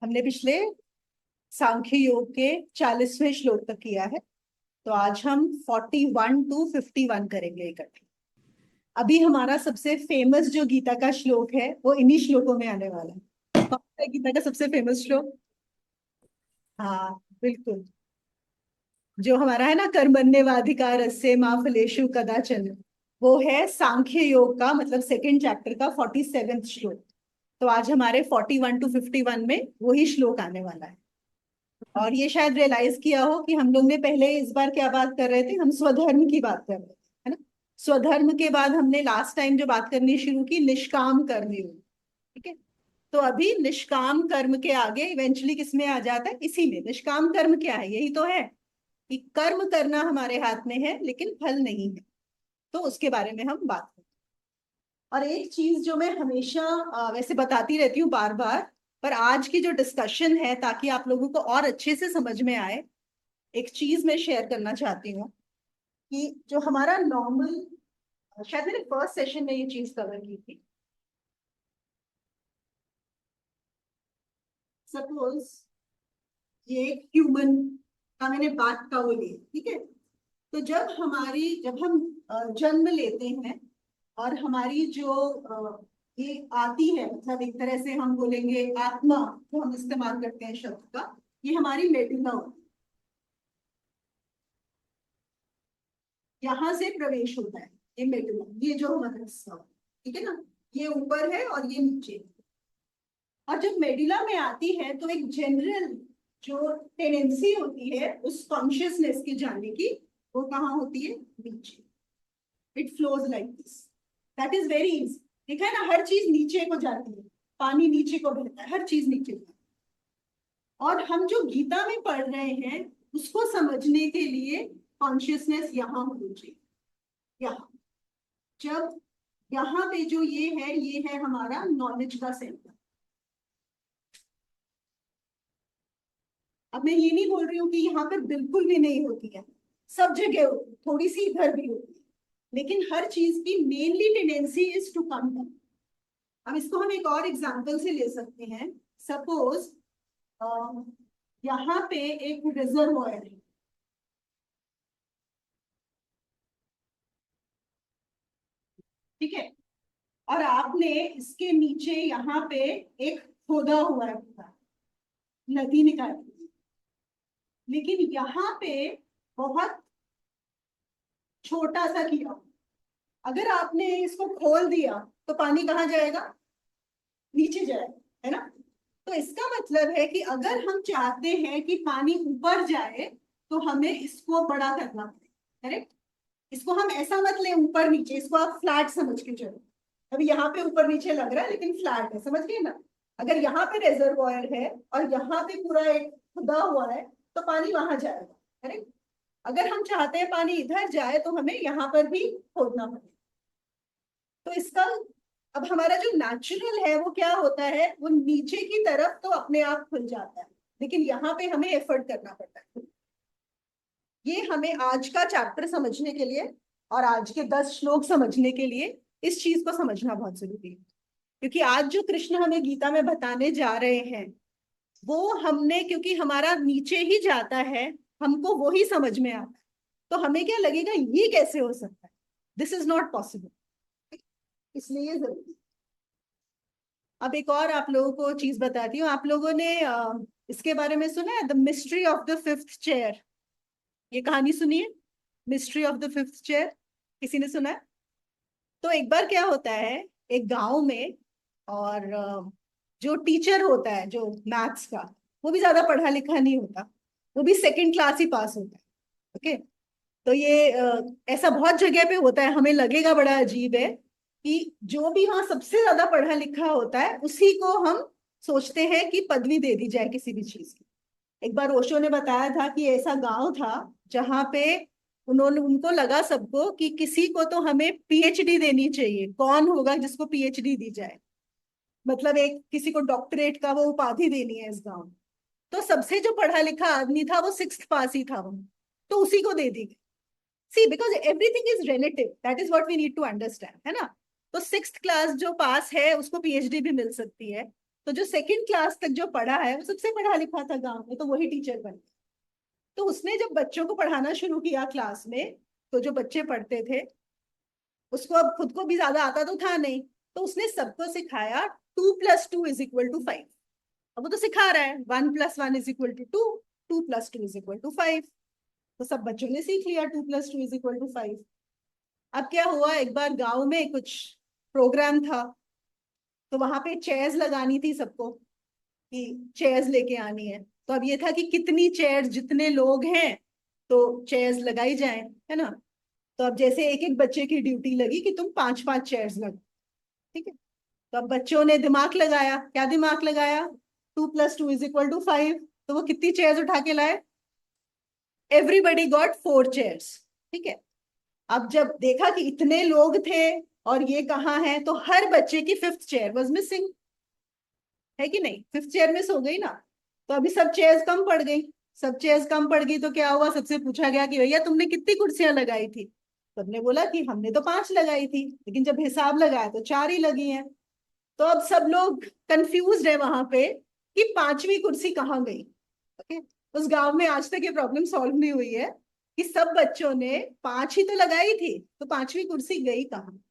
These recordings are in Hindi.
हमने पिछले सांख्य योग के 40वें श्लोक तक किया है। तो आज हम 41 to 51 करेंगे इकट्ठे। अभी हमारा सबसे फेमस जो गीता का श्लोक है वो इन्हीं श्लोकों में आने वाला है। कौन सा है गीता का सबसे फेमस श्लोक? हाँ, बिल्कुल। जो हमारा है ना, कर्मण्येवाधिकारस्ते मा फलेषु कदाचन, वो है सांख्य योग का, मतलब सेकंड चैप्टर का 47वां श्लोक। तो आज हमारे 41 to 51 में वही श्लोक आने वाला है। और ये शायद रियलाइज किया हो कि हम लोग ने पहले इस बार क्या बात कर रहे थे, हम स्वधर्म की बात कर रहे थे, है ना। स्वधर्म के बाद हमने लास्ट टाइम जो बात करनी शुरू की, निष्काम कर्म योग। ठीक है। तो अभी निष्काम कर्म के आगे इवेंचुअली किसमें आ जाता है? इसी में। निष्काम कर्म क्या है? यही तो है कि कर्म करना हमारे हाथ में है लेकिन फल नहीं है। तो उसके बारे में हम बात करें। और एक चीज जो मैं हमेशा वैसे बताती रहती हूँ बार बार, पर आज की जो डिस्कशन है, ताकि आप लोगों को और अच्छे से समझ में आए, एक चीज मैं शेयर करना चाहती हूँ कि जो हमारा नॉर्मल, शायद मैंने फर्स्ट सेशन में ये चीज कवर की थी। सपोज ये एक ह्यूमन का मैंने बात का वो लिया, ठीक है। तो जब हम जन्म लेते हैं और हमारी जो ये आती है, मतलब एक तरह से हम बोलेंगे आत्मा, जो हम इस्तेमाल करते हैं शब्द का, ये हमारी मेडुला होती है। यहाँ से प्रवेश होता है ये मेडुला, ये जो हमारा हिस्सा होता है, ठीक है ना। ये ऊपर है और ये नीचे है। और जब मेडुला में आती है तो एक जनरल जो टेंडेंसी होती है उस कॉन्शियसनेस की जाने की, वो कहाँ होती है? नीचे। It flows like this. That is very easy. देखा है ना, हर चीज नीचे को जाती है। पानी नीचे को बहता है, हर चीज नीचे को। और हम जो गीता में पढ़ रहे हैं उसको समझने के लिए कॉन्शियसनेस यहाँ होनी चाहिए। यहाँ, जब यहाँ पे जो ये है हमारा नॉलेज का सेंटर। अब मैं ये नहीं बोल रही हूँ कि यहाँ पर बिल्कुल भी नहीं होती है, सब जगह होती है, थोड़ी सी इधर भी होती है, लेकिन हर चीज की mainly tendency is to come down. अब इसको हम एक और एग्जांपल से ले सकते हैं। सपोज यहाँ पे एक रिजर्वॉयर है, ठीक है। और आपने इसके नीचे यहाँ पे एक खोदा हुआ है पूरा, नदी निकाली, लेकिन यहाँ पे बहुत छोटा सा किया। अगर आपने इसको खोल दिया तो पानी कहाँ जाएगा? नीचे जाएगा, है ना। तो इसका मतलब है कि अगर हम चाहते हैं कि पानी ऊपर जाए तो हमें इसको बड़ा करना पड़ेगा, करेक्ट। इसको हम ऐसा मत ले ऊपर नीचे, इसको आप फ्लैट समझ के चलो। अभी यहाँ पे ऊपर नीचे लग रहा है लेकिन फ्लैट है, समझ गए ना। अगर यहाँ पे रिजर्वॉयर है और यहाँ पे पूरा एक खुदा हुआ है तो पानी वहां जाएगा, करेक्ट। अगर हम चाहते हैं पानी इधर जाए तो हमें यहाँ पर भी खोदना पड़ेगा। तो इसका, अब हमारा जो नेचुरल है वो क्या होता है, वो नीचे की तरफ तो अपने आप खुल जाता है, लेकिन यहाँ पे हमें एफर्ट करना पड़ता है। ये हमें आज का चैप्टर समझने के लिए और आज के 10 श्लोक समझने के लिए इस चीज को समझना बहुत जरूरी है। क्योंकि आज जो कृष्ण हमें गीता में बताने जा रहे हैं वो हमने, क्योंकि हमारा नीचे ही जाता है, हमको वो ही समझ में आता है। तो हमें क्या लगेगा, ये कैसे हो सकता है, दिस इज नॉट पॉसिबल। इसलिए जरूरी। अब एक और आप लोगों को चीज बताती हूँ। आप लोगों ने इसके बारे में सुना है, the mystery of the fifth chair? ये कहानी सुनी है, mystery of the fifth chair? किसी ने सुना है? तो एक बार क्या होता है, एक गांव में, और जो टीचर होता है जो मैथ्स का, वो भी ज्यादा पढ़ा लिखा नहीं होता, वो भी सेकंड क्लास ही पास होता है। ओके। तो ये ऐसा बहुत जगह पे होता है, हमें लगेगा बड़ा अजीब है कि जो भी वहां सबसे ज्यादा पढ़ा लिखा होता है उसी को हम सोचते हैं कि पदवी दे दी जाए किसी भी चीज की। एक बार ओशो ने बताया था कि ऐसा गांव था जहां पे उन्होंने, उनको लगा सबको कि किसी को तो हमें पीएचडी देनी चाहिए, कौन होगा जिसको पीएचडी दी जाए, मतलब एक किसी को डॉक्टरेट का वो उपाधि देनी है इस गांव में। तो सबसे जो पढ़ा लिखा आदमी था वो सिक्स्थ पास ही था वो, तो उसी को दे दी गई। See, because everything is relative, that is what we need to understand, है ना। तो सिक्स्थ क्लास जो पास है उसको पीएचडी भी मिल सकती है, तो जो सेकंड क्लास तक जो पढ़ा है वो सबसे पढ़ा लिखा था गांव में, तो वही टीचर बन गया। तो उसने जब बच्चों को पढ़ाना शुरू किया क्लास में, तो जो बच्चे पढ़ते थे उसको अब खुद को भी ज्यादा आता तो था नहीं, तो उसने सबको सिखाया 2+2=5। अब वो तो सिखा रहा है 1+1=2, 2+2=5। तो सब बच्चों ने सीख लिया 2+2=5। अब क्या हुआ, एक बार गांव में कुछ प्रोग्राम था, तो वहां पे चेयर्स लगानी थी सबको, कि चेयर्स लेके आनी है। तो अब ये था कि कितनी चेयर्स, जितने लोग हैं तो चेयर्स लगाई जाए, है ना। तो अब जैसे एक एक बच्चे की ड्यूटी लगी कि तुम 5-5 चेयर्स लगाओ, ठीक है। तो अब बच्चों ने दिमाग लगाया, क्या दिमाग लगाया, 2+2=5। तो वो कितनी चेयर्स उठा के लाए, एवरीबडी गॉट 4 चेयर्स, ठीक है। अब जब देखा कि इतने लोग थे और ये कहाँ है, तो हर बच्चे की 5th चेयर वॉज मिसिंग, है कि नहीं, 5th चेयर मिस हो गई ना। तो अभी सब चेयर्स कम पड़ गई। सब चेयर्स कम पड़ गई तो क्या हुआ, सबसे पूछा गया कि भैया तुमने कितनी कुर्सियां लगाई थी। सबने बोला कि हमने तो 5 लगाई थी, लेकिन जब हिसाब लगाया तो 4 ही लगी हैं। तो अब सब लोग कंफ्यूज है वहां पे कि 5वीं कुर्सी कहाँ गई। ओके, उस गांव में आज तक ये प्रॉब्लम सॉल्व नहीं हुई है कि सब बच्चों ने 5 ही तो लगाई थी, तो 5वीं कुर्सी गई कहाँ।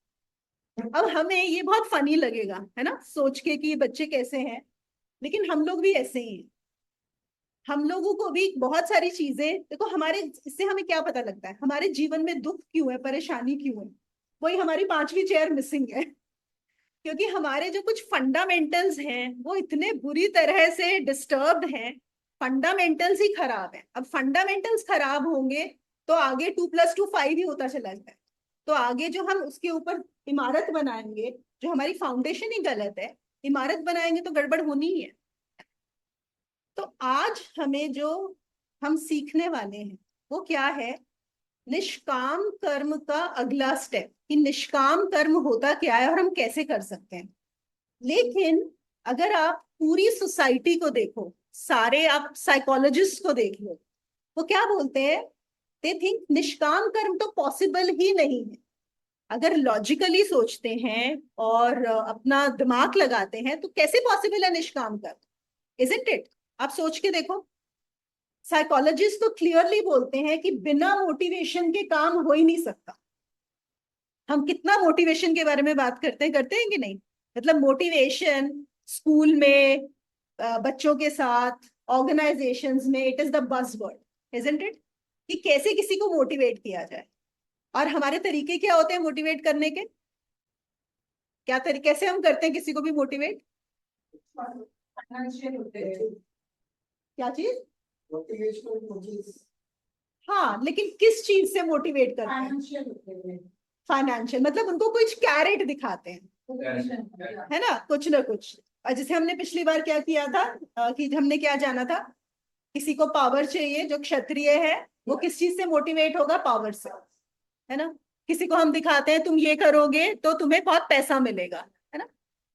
अब हमें ये बहुत फनी लगेगा, है ना, सोच के कि ये बच्चे कैसे हैं, लेकिन हम लोग भी ऐसे ही हैं। हम लोगों को भी बहुत सारी चीजें देखो, हमारे इससे हमें क्या पता लगता है, हमारे जीवन में दुख क्यों है, परेशानी क्यों है, वही हमारी 5वीं चेयर मिसिंग है। क्योंकि हमारे जो कुछ फंडामेंटल्स हैं वो इतने बुरी तरह से डिस्टर्ब्ड हैं, फंडामेंटल्स ही खराब हैं। अब फंडामेंटल्स खराब होंगे तो आगे 2+2=5 ही होता चला जाए। तो आगे जो हम उसके ऊपर इमारत बनाएंगे, जो हमारी फाउंडेशन ही गलत है, इमारत बनाएंगे तो गड़बड़ होनी ही है। तो आज हमें जो हम सीखने वाले हैं वो क्या है, निष्काम कर्म का अगला स्टेप, कि निष्काम कर्म होता क्या है और हम कैसे कर सकते हैं। लेकिन अगर आप पूरी सोसाइटी को देखो, सारे आप साइकोलॉजिस्ट को देख लो, वो क्या बोलते हैं, दे थिंक निष्काम कर्म तो पॉसिबल ही नहीं है। अगर लॉजिकली सोचते हैं और अपना दिमाग लगाते हैं तो कैसे पॉसिबल है निष्काम कर्म, इजंट इट। आप सोच के देखो, साइकोलॉजिस्ट तो क्लियरली बोलते हैं कि बिना मोटिवेशन के काम हो ही नहीं सकता। हम कितना मोटिवेशन के बारे में बात करते हैं कि नहीं, मतलब मोटिवेशन स्कूल में, बच्चों के साथ, ऑर्गेनाइजेशंस में, it is the buzzword, isn't it, कि कैसे किसी को मोटिवेट किया जाए। और हमारे तरीके क्या होते हैं मोटिवेट करने के, क्या तरीके से हम करते हैं किसी को भी मोटिवेट, फाइनेंशियल होते हैं, क्या चीज, मोटिवेशनल। हाँ, लेकिन किस चीज से मोटिवेट करते हैं, फाइनेंशियल होते हैं। फाइनेंशियल मतलब उनको कुछ कैरेट दिखाते हैं, है ना कुछ। और जैसे हमने पिछली बार क्या किया था, कि हमने क्या जाना था, किसी को पावर चाहिए, जो क्षत्रिय है वो किस चीज से मोटिवेट होगा, पावर से, है ना। किसी को हम दिखाते हैं तुम ये करोगे तो तुम्हें बहुत पैसा मिलेगा, है ना,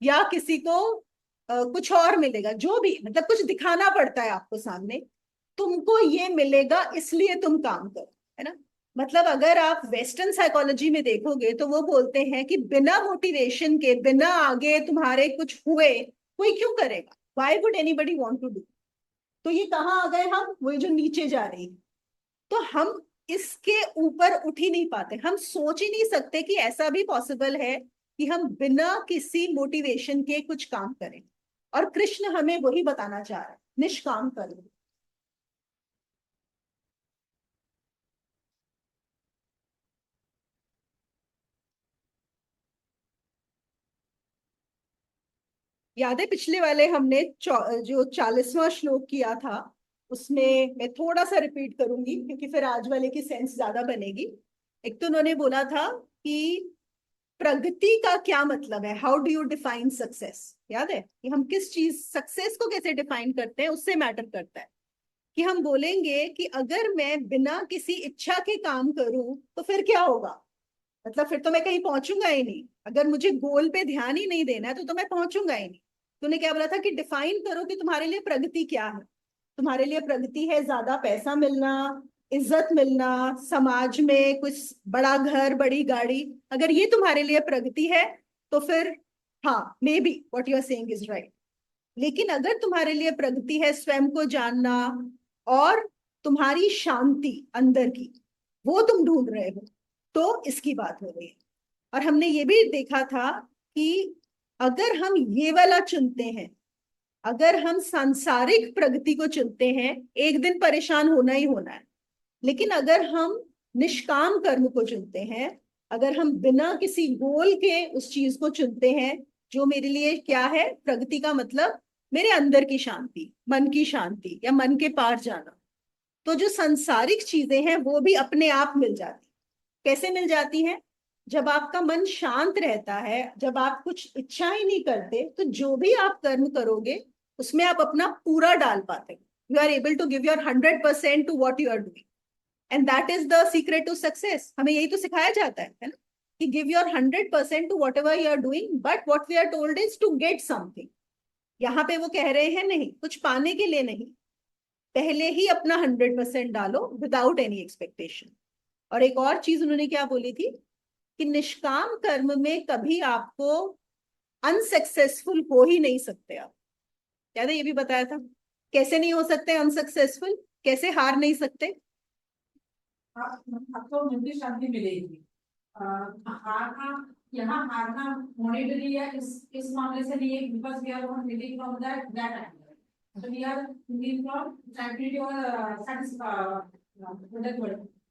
या किसी को कुछ और मिलेगा, जो भी, मतलब कुछ दिखाना पड़ता है आपको सामने, तुमको ये मिलेगा इसलिए तुम काम करो, है ना। मतलब अगर आप वेस्टर्न साइकोलॉजी में देखोगे तो वो बोलते हैं कि बिना मोटिवेशन के, बिना आगे तुम्हारे कुछ हुए कोई क्यों करेगा, why would anybody want to do. तो ये कहाँ आ गए हम, वो जो नीचे जा रही है। तो हम इसके ऊपर उठ ही नहीं पाते, हम सोच ही नहीं सकते कि ऐसा भी पॉसिबल है कि हम बिना किसी मोटिवेशन के कुछ काम करें। और कृष्ण हमें वही बताना चाह रहे हैं, निष्काम कर्म। याद है पिछले वाले हमने जो 40वां श्लोक किया था, उसमें मैं थोड़ा सा रिपीट करूंगी क्योंकि फिर आज वाले की सेंस ज्यादा बनेगी। एक तो उन्होंने बोला था कि प्रगति का क्या मतलब है, how do you define success. याद है कि हम किस चीज, सक्सेस को कैसे डिफाइन करते हैं, उससे मैटर करता है। कि हम बोलेंगे कि अगर मैं बिना किसी इच्छा के काम करूं तो फिर क्या होगा, मतलब फिर तो मैं कहीं पहुंचूंगा ही नहीं। अगर मुझे गोल पे ध्यान ही नहीं देना है तो मैं पहुंचूंगा ही नहीं। तूने क्या बोला था कि डिफाइन करो कि तुम्हारे लिए प्रगति क्या है। तुम्हारे लिए प्रगति है ज्यादा पैसा मिलना, इज्जत मिलना, समाज में कुछ बड़ा घर, बड़ी गाड़ी। अगर ये तुम्हारे लिए प्रगति है तो फिर हाँ, maybe what you are saying is right. लेकिन अगर तुम्हारे लिए प्रगति है स्वयं को जानना और तुम्हारी शांति अंदर की, वो तुम ढूंढ रहे हो, तो इसकी बात हो रही है। और हमने ये भी देखा था कि अगर हम ये वाला चुनते हैं, अगर हम सांसारिक प्रगति को चुनते हैं, एक दिन परेशान होना ही होना है। लेकिन अगर हम निष्काम कर्म को चुनते हैं, अगर हम बिना किसी गोल के उस चीज को चुनते हैं जो मेरे लिए क्या है, प्रगति का मतलब मेरे अंदर की शांति, मन की शांति या मन के पार जाना, तो जो सांसारिक चीजें हैं वो भी अपने आप मिल जाती। कैसे मिल जाती हैं? जब आपका मन शांत रहता है, जब आप कुछ इच्छा ही नहीं करते, तो जो भी आप कर्म करोगे उसमें आप अपना पूरा डाल पाते हो। You are able to give your 100% to what you are doing, and that is the secret to success. हमें यही तो सिखाया जाता है ना, कि give your 100% to whatever you are doing, but what we are told is to get something. यहाँ पे वो कह रहे हैं नहीं, कुछ पाने के लिए नहीं, पहले ही अपना 100% डालो विदाउट एनी एक्सपेक्टेशन। और एक और चीज उन्होंने क्या बोली थी, कि निष्काम कर्म में कभी आपको अनसक्सेसफुल हो ही नहीं सकते आप। याद है, ये भी बताया था। कैसे नहीं हो सकते अनसक्सेसफुल, कैसे हार नहीं सकते? आपको मन की शांति मिलेगी। हारना, यहाँ हारना मॉनिटरी है, इस मामले से नहीं है, because we are not living from that angle, so we are living from tranquility और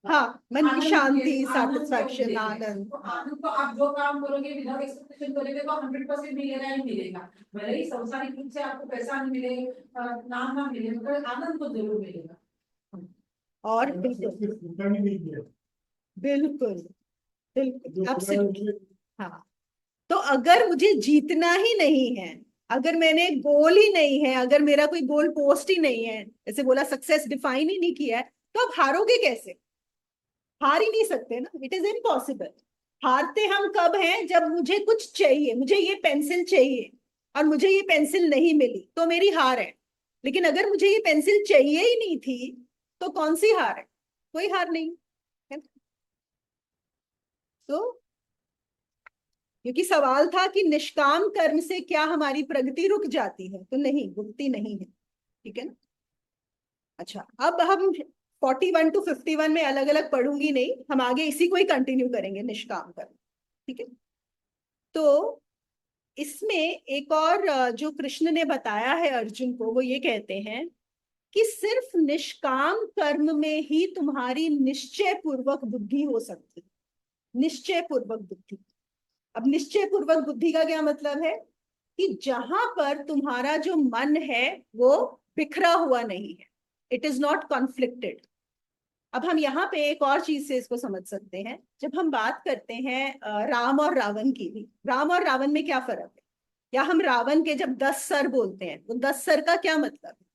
हाँ, मन की शांति, आनंद सेटिस्फैक्शन, आनंद। तो आनंद को आप जो काम करोगे विदाउट एक्सपेक्टेशन करोगे तो 100% मिलेगा ही मिलेगा। भले ही संसारिक रूप से आपको पैसा नहीं मिले, नाम ना मिले, मगर आनंद तो जरूर मिलेगा। और बिल्कुल बिल्कुल बिल्कुल आपसे, हाँ। तो अगर मुझे जीतना ही नहीं है, अगर मैंने गोल ही नहीं है, अगर मेरा कोई गोल पोस्ट ही नहीं है, जैसे बोला सक्सेस डिफाइन ही नहीं किया है, तो आप हारोगे कैसे? हार ही नहीं सकते ना, इट इज इम्पॉसिबल। हारते हम कब हैं? जब मुझे कुछ चाहिए, मुझे ये पेंसिल चाहिए और मुझे ये पेंसिल नहीं मिली, तो मेरी हार है। लेकिन अगर मुझे ये पेंसिल चाहिए ही नहीं थी, तो कौन सी हार है? कोई हार नहीं है। तो क्योंकि सवाल था कि निष्काम कर्म से क्या हमारी प्रगति रुक जाती है, तो नहीं, रुकती नहीं है। ठीक है ना? अच्छा, अब हम 41 to 51 में अलग अलग पढ़ूंगी नहीं, हम आगे इसी को ही कंटिन्यू करेंगे, निष्काम कर्म। ठीक है? तो इसमें एक और जो कृष्ण ने बताया है अर्जुन को, वो ये कहते हैं कि सिर्फ निष्काम कर्म में ही तुम्हारी निश्चय पूर्वक बुद्धि हो सकती है। निश्चय पूर्वक बुद्धि। अब निश्चय पूर्वक बुद्धि का क्या मतलब है? कि जहां पर तुम्हारा जो मन है वो बिखरा हुआ नहीं है, इट इज नॉट कॉन्फ्लिक्टेड। अब हम यहाँ पे एक और चीज से इसको समझ सकते हैं। जब हम बात करते हैं राम और रावण की भी, राम और रावण में क्या फर्क है? या हम रावण के जब 10 सर बोलते हैं, तो 10 सर का क्या मतलब है?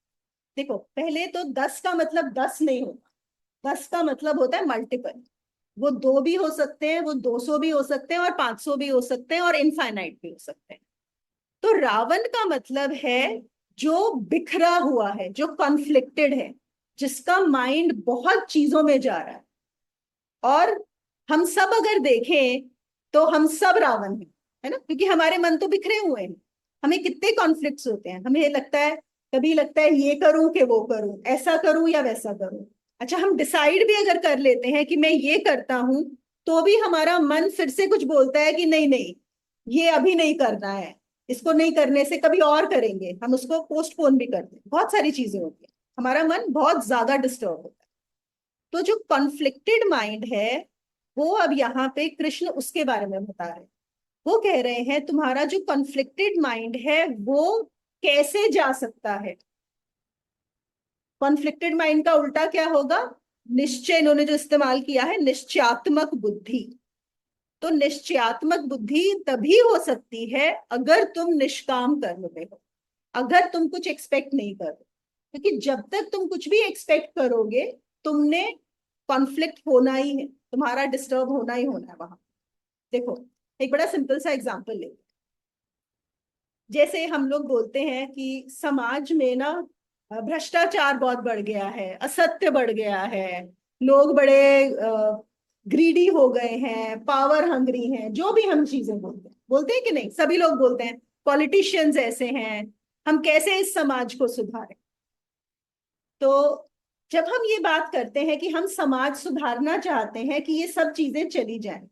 देखो, पहले तो 10 का मतलब 10 नहीं होता, 10 का मतलब होता है मल्टीपल। वो 2 भी हो सकते हैं, वो 200 भी हो सकते हैं, और 500 भी हो सकते हैं, और इनफाइनाइट भी हो सकते हैं। तो रावण का मतलब है जो बिखरा हुआ है, जो कॉन्फ्लिक्टेड है, जिसका माइंड बहुत चीजों में जा रहा है। और हम सब अगर देखें तो हम सब रावण हैं, है ना? क्योंकि हमारे मन तो बिखरे हुए हैं। हमें कितने कॉन्फ्लिक्ट्स होते हैं, हमें लगता है, कभी लगता है ये करूं कि वो करूं, ऐसा करूं या वैसा करूं। अच्छा, हम डिसाइड भी अगर कर लेते हैं कि मैं ये करता हूं, तो भी हमारा मन फिर से कुछ बोलता है कि नहीं नहीं, ये अभी नहीं करना है, इसको नहीं करने से कभी और करेंगे, हम उसको पोस्टपोन भी करते हैं। बहुत सारी चीजें होती है, हमारा मन बहुत ज्यादा डिस्टर्ब होता है। तो जो कॉन्फ्लिक्टेड माइंड है, वो अब यहाँ पे कृष्ण उसके बारे में बता रहे हैं। वो कह रहे हैं तुम्हारा जो कॉन्फ्लिक्टेड माइंड है वो कैसे जा सकता है। कॉन्फ्लिक्टेड माइंड का उल्टा क्या होगा? निश्चय। इन्होंने जो इस्तेमाल किया है, निश्चयात्मक बुद्धि। तो निश्चयात्मक बुद्धि तभी हो सकती है अगर तुम निष्काम कर्म में हो, अगर तुम कुछ एक्सपेक्ट नहीं करो। क्योंकि जब तक तुम कुछ भी एक्सपेक्ट करोगे, तुमने कॉन्फ्लिक्ट होना ही है, तुम्हारा डिस्टर्ब होना ही होना है वहां। देखो, एक बड़ा सिंपल सा एग्जांपल ले। जैसे हम लोग बोलते हैं कि समाज में ना भ्रष्टाचार बहुत बढ़ गया है, असत्य बढ़ गया है, लोग बड़े ग्रीडी हो गए हैं, पावर हंग्री हैं, जो भी हम चीजें बोलते हैं कि नहीं, सभी लोग बोलते हैं। पॉलिटिशियंस ऐसे हैं, हम कैसे इस समाज को सुधारें। तो जब हम ये बात करते हैं कि हम समाज सुधारना चाहते हैं कि ये सब चीजें चली जाएं,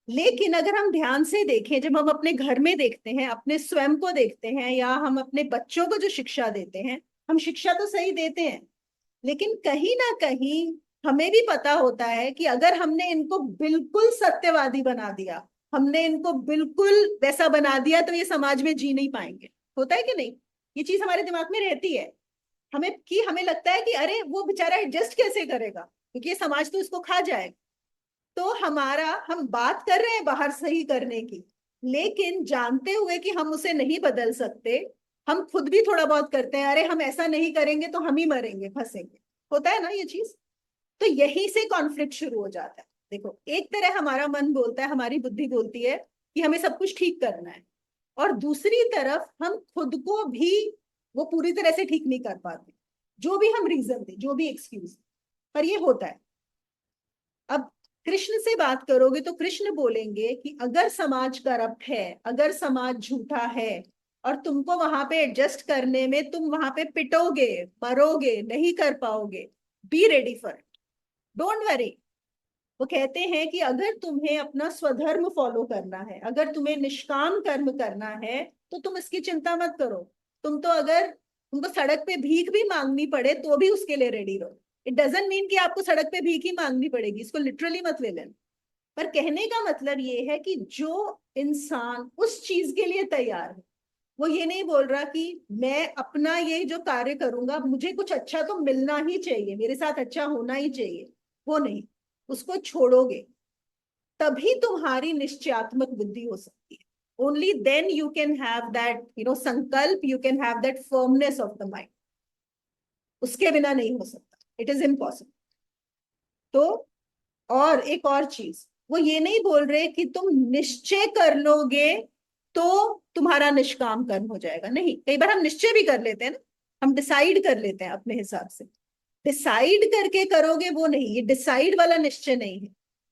लेकिन अगर हम ध्यान से देखें, जब हम अपने घर में देखते हैं, अपने स्वयं को देखते हैं, या हम अपने बच्चों को जो शिक्षा देते हैं, हम शिक्षा तो सही देते हैं, लेकिन कहीं ना कहीं हमें भी पता होता है कि अगर हमने इनको बिल्कुल सत्यवादी बना दिया, हमने इनको बिल्कुल वैसा बना दिया, तो ये समाज में जी नहीं पाएंगे। होता है कि नहीं? ये चीज हमारे दिमाग में रहती है। हमें लगता है कि अरे वो बेचारा एडजस्ट कैसे करेगा, क्योंकि ये समाज तो इसको खा जाएगा। तो हम बात कर रहे हैं बाहर सही करने की, लेकिन जानते हुए कि हम उसे नहीं बदल सकते, हम खुद भी थोड़ा बहुत करते हैं, अरे हम ऐसा नहीं करेंगे तो हम ही मरेंगे, फंसेंगे। होता है ना ये चीज? तो यहीं से कॉन्फ्लिक्ट शुरू हो जाता है। देखो, एक तरह हमारा मन बोलता है, हमारी बुद्धि बोलती है कि हमें सब कुछ ठीक करना है, और दूसरी तरफ हम खुद को भी वो पूरी तरह से ठीक नहीं कर पाते, जो भी हम रीजन दे, जो भी एक्सक्यूज। पर ये होता है। अब कृष्ण से बात करोगे तो कृष्ण बोलेंगे कि अगर समाज करप्ट है, अगर समाज झूठा है, और तुमको वहां पे एडजस्ट करने में तुम वहां पे पिटोगे, मरोगे, नहीं कर पाओगे, be ready for it, don't worry. वो कहते हैं कि अगर तुम्हें अपना स्वधर्म फॉलो करना है, अगर तुम्हें निष्काम कर्म करना है, तो तुम इसकी चिंता मत करो। तुम तो अगर तुमको सड़क पे भीख भी मांगनी पड़े तो भी उसके लिए रेडी रहो। इट डजंट मीन कि आपको सड़क पे भीख ही मांगनी पड़ेगी, इसको लिटरली मत ले लेना। पर कहने का मतलब ये है कि जो इंसान उस चीज के लिए तैयार है, वो ये नहीं बोल रहा कि मैं अपना ये जो कार्य करूंगा, मुझे कुछ अच्छा तो मिलना ही चाहिए, मेरे साथ अच्छा होना ही चाहिए, वो नहीं, उसको छोड़ोगे तभी तुम्हारी निश्चयात्मक बुद्धि हो सकती है। Only then you can have that संकल्प, you can have that firmness of the mind. उसके बिना नहीं हो सकता, इट इज इम्पॉसिबल। तो और एक और चीज, वो ये नहीं बोल रहे कि तुम निश्चय कर लोगे तो तुम्हारा निष्काम कर्म हो जाएगा। नहीं, कई बार हम निश्चय भी कर लेते हैं ना, हम डिसाइड कर लेते हैं अपने हिसाब से। डिसाइड करके करोगे वो नहीं, ये डिसाइड वाला निश्चय नहीं है।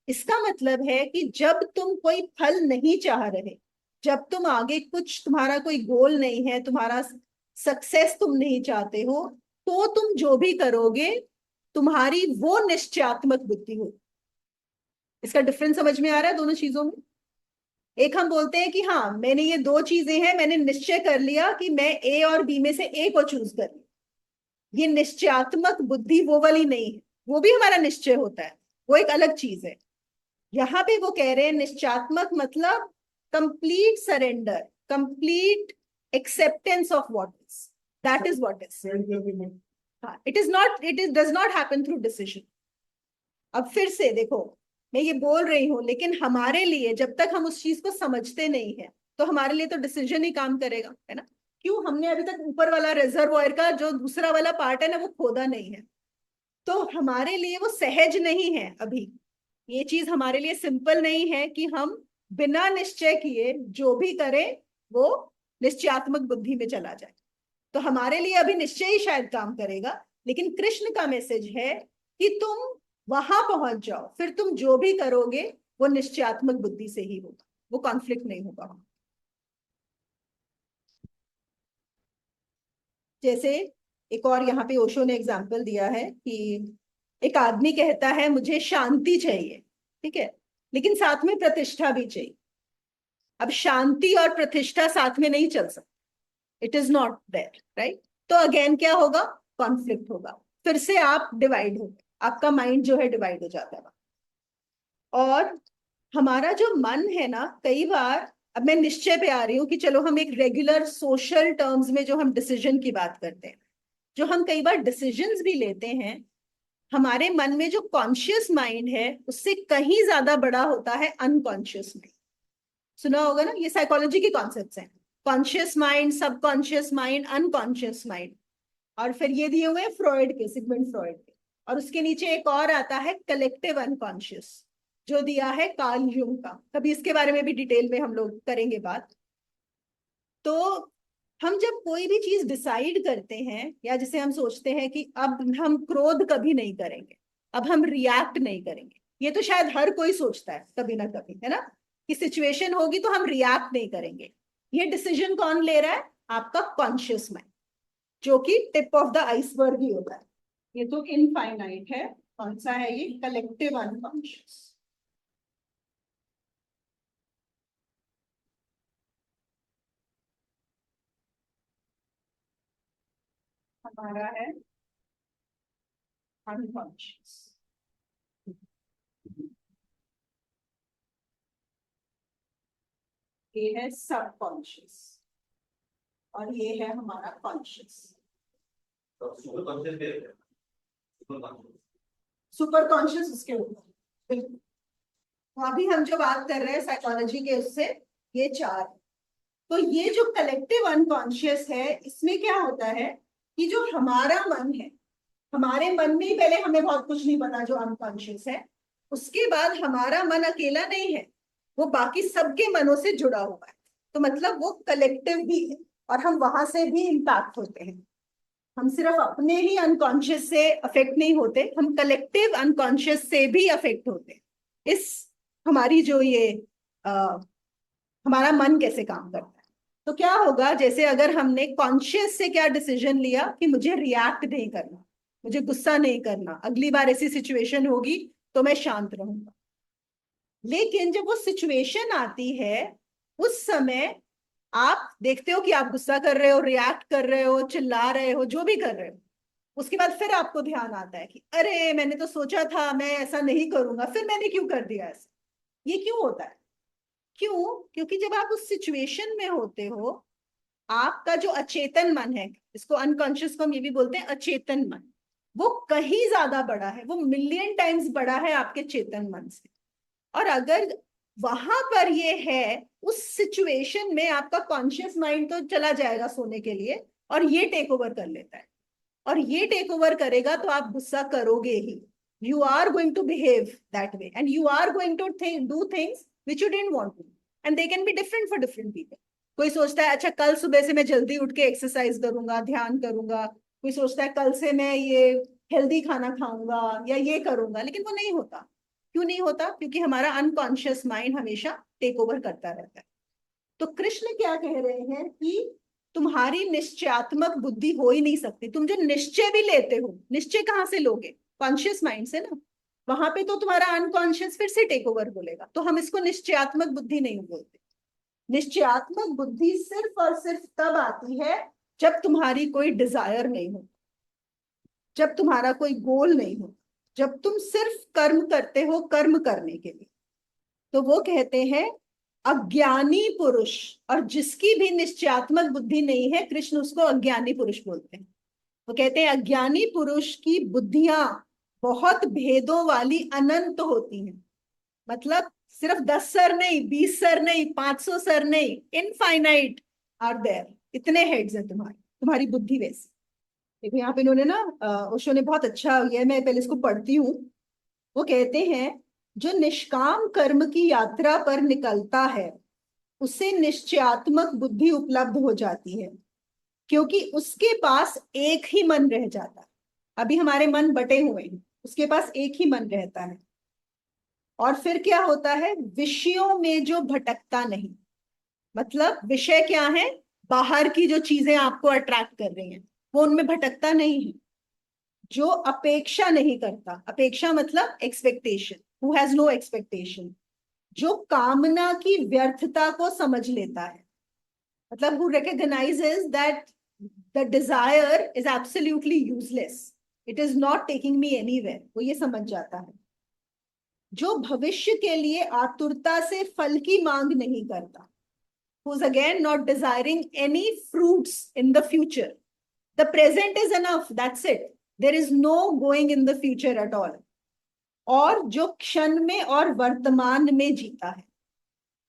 इसका मतलब है कि जब तुम कोई फल नहीं चाह रहे, जब तुम आगे कुछ, तुम्हारा कोई गोल नहीं है, तुम्हारा सक्सेस तुम नहीं चाहते हो, तो तुम जो भी करोगे तुम्हारी वो निश्चयात्मक बुद्धि हो। इसका डिफरेंस समझ में आ रहा है दोनों चीजों में? एक हम बोलते हैं कि हाँ, मैंने ये दो चीजें हैं, मैंने निश्चय कर लिया कि मैं ए और बी में से ए को चूज कर, ये निश्चयात्मक बुद्धि वो वाली नहीं है। वो भी हमारा निश्चय होता है, वो एक अलग चीज है। यहाँ पे वो कह रहे हैं निश्चयात्मक मतलब complete surrender, complete acceptance of what is, that is what is. हाँ, it is not, it is does not happen through decision. अब फिर से देखो, मैं ये बोल रही हूं, लेकिन हमारे लिए जब तक हम उस चीज को समझते नहीं है, तो हमारे लिए तो डिसीजन ही काम करेगा, है ना? क्यों? हमने अभी तक ऊपर वाला रिजर्वॉयर का जो दूसरा वाला पार्ट है ना, वो खोदा नहीं है, तो हमारे लिए वो सहज नहीं है अभी। ये चीज हमारे लिए सिंपल नहीं है कि हम बिना निश्चय किए जो भी करें वो निश्चयात्मक बुद्धि में चला जाए। तो हमारे लिए अभी निश्चय ही शायद काम करेगा, लेकिन कृष्ण का मैसेज है कि तुम वहां पहुंच जाओ, फिर तुम जो भी करोगे वो निश्चयात्मक बुद्धि से ही होगा, वो कॉन्फ्लिक्ट नहीं होगा। जैसे एक और यहाँ पे ओशो ने एग्जाम्पल दिया है कि एक आदमी कहता है मुझे शांति चाहिए, ठीक है, लेकिन साथ में प्रतिष्ठा भी चाहिए। अब शांति और प्रतिष्ठा साथ में नहीं चल सकती, it is not there, right? तो अगेन क्या होगा? कॉन्फ्लिक्ट होगा, फिर से आप डिवाइड हो, आपका माइंड जो है डिवाइड हो जाता है। और हमारा जो मन है ना, कई बार, अब मैं निश्चय पे आ रही हूँ कि चलो हम एक रेगुलर सोशल टर्म्स में जो हम डिसीजन की बात करते हैं, जो हम कई बार डिसीजंस भी लेते हैं, हमारे मन में जो कॉन्शियस माइंड है उससे कहीं ज्यादा बड़ा होता है अनकॉन्शियस माइंड। सुना होगा ना, ये साइकोलॉजी के कॉन्सेप्ट्स हैं, conscious mind, subconscious mind, unconscious mind. और फिर ये दिए हुए हैं फ्रॉइड के, सिगमंड फ्रॉइड के। और उसके नीचे एक और आता है कलेक्टिव अनकॉन्शियस, जो दिया है कार्ल यूंग का। कभी इसके बारे में भी डिटेल में हम लोग करेंगे बात। तो हम जब कोई भी चीज डिसाइड करते हैं, या जिसे हम सोचते हैं कि अब हम क्रोध कभी नहीं करेंगे, अब हम रिएक्ट नहीं करेंगे, ये तो शायद हर कोई सोचता है कभी ना कभी, है ना? कि सिचुएशन होगी तो हम रिएक्ट नहीं करेंगे। ये डिसीजन कौन ले रहा है? आपका कॉन्शियस माइंड, जो कि टिप ऑफ द आइसबर्ग ही होता है। ये तो इनफाइनाइट है। कौन सा है ये? Collective unconscious. हमारा है अनकॉन्शियस। ये है सबकॉन्शियस और ये है हमारा कॉन्शियस। सुपर कॉन्शियस उसके ऊपर, बिल्कुल। तो अभी हम जो बात कर रहे हैं साइकोलॉजी के उससे, ये चार। तो ये जो कलेक्टिव अनकॉन्शियस है, इसमें क्या होता है कि जो हमारा मन है, हमारे मन में ही पहले हमें बहुत कुछ नहीं पता जो अनकॉन्शियस है। उसके बाद हमारा मन अकेला नहीं है, वो बाकी सबके मनों से जुड़ा हुआ है। तो मतलब वो कलेक्टिव भी है और हम वहां से भी इम्पैक्ट होते हैं। हम सिर्फ अपने ही अनकॉन्शियस से अफेक्ट नहीं होते, हम कलेक्टिव अनकॉन्शियस से भी अफेक्ट होते हैं। इस हमारी जो ये हमारा मन कैसे काम करता है। तो क्या होगा, जैसे अगर हमने कॉन्शियस से क्या डिसीजन लिया कि मुझे रिएक्ट नहीं करना, मुझे गुस्सा नहीं करना, अगली बार ऐसी सिचुएशन होगी तो मैं शांत रहूंगा। लेकिन जब वो सिचुएशन आती है, उस समय आप देखते हो कि आप गुस्सा कर रहे हो, रिएक्ट कर रहे हो, चिल्ला रहे हो, जो भी कर रहे हो। उसके बाद फिर आपको ध्यान आता है कि अरे मैंने तो सोचा था मैं ऐसा नहीं करूंगा, फिर मैंने क्यों कर दिया ऐसा। ये क्यों होता है? क्यों? क्योंकि जब आप उस सिचुएशन में होते हो, आपका जो अचेतन मन है, इसको अनकॉन्शियस को हम ये भी बोलते हैं अचेतन मन, वो कहीं ज्यादा बड़ा है, वो मिलियन टाइम्स बड़ा है आपके चेतन मन से। और अगर वहां पर ये है, उस सिचुएशन में आपका कॉन्शियस माइंड तो चला जाएगा सोने के लिए और ये टेक ओवर कर लेता है। और ये टेक ओवर करेगा तो आप गुस्सा करोगे ही। You are going to behave that way and you are going to do things which you didn't want to, and they can be different for different people. कोई सोचता है अच्छा कल सुबह से मैं जल्दी उठ के एक्सरसाइज करूंगा, ध्यान करूंगा। कोई सोचता है कल से मैं ये हेल्दी खाना खाऊंगा या ये करूंगा, लेकिन वो नहीं होता। क्यों नहीं होता? क्योंकि हमारा अनकॉन्शियस माइंड हमेशा टेक ओवर करता रहता है। तो कृष्ण क्या कह रहे हैं कि तुम्हारी निश्चयात्मक बुद्धि हो ही नहीं सकती। तुम जो निश्चय भी लेते हो, निश्चय कहां से लोगे? कॉन्शियस माइंड से ना। वहां पे तो तुम्हारा अनकॉन्शियस फिर से टेक ओवर बोलेगा, तो हम इसको निश्चयात्मक बुद्धि नहीं बोलते। निश्चयात्मक बुद्धि सिर्फ और सिर्फ तब आती है जब तुम्हारी कोई डिजायर नहीं हो, जब तुम्हारा कोई गोल नहीं हो, जब तुम सिर्फ कर्म करते हो कर्म करने के लिए। तो वो कहते हैं अज्ञानी पुरुष, और जिसकी भी निश्चयात्मक बुद्धि नहीं है, कृष्ण उसको अज्ञानी पुरुष बोलते हैं। वो कहते हैं अज्ञानी पुरुष की बुद्धियां बहुत भेदों वाली अनंत होती हैं। मतलब सिर्फ 10 सर नहीं, 20 सर नहीं, 500 सर नहीं, इनफाइनाइट आर देयर। इतने हेड्स हैं तुम्हारे, तुम्हारी बुद्धि वैसी। देखो यहाँ पे इन्होंने ना ओशो ने बहुत अच्छा, ये मैं पहले इसको पढ़ती हूँ। वो कहते हैं जो निष्काम कर्म की यात्रा पर निकलता है, उसे निश्चयात्मक बुद्धि उपलब्ध हो जाती है, क्योंकि उसके पास एक ही मन रह जाता है। अभी हमारे मन बटे हुए हैं, उसके पास एक ही मन रहता है। और फिर क्या होता है? विषयों में जो भटकता नहीं। मतलब विषय क्या है? बाहर की जो चीजें आपको अट्रैक्ट कर रही हैं, वो उनमें भटकता नहीं है। जो अपेक्षा नहीं करता, अपेक्षा मतलब expectation, who has no expectation. जो कामना की व्यर्थता को समझ लेता है, मतलब who recognizes that the desire is absolutely useless, it is not taking me anywhere, वो ये समझ जाता है। जो भविष्य के लिए आतुरता से फल की मांग नहीं करता, who is again not desiring any fruits in the future, the present is enough, that's it, there is no going in the future at all। और जो क्षण में और वर्तमान में जीता है,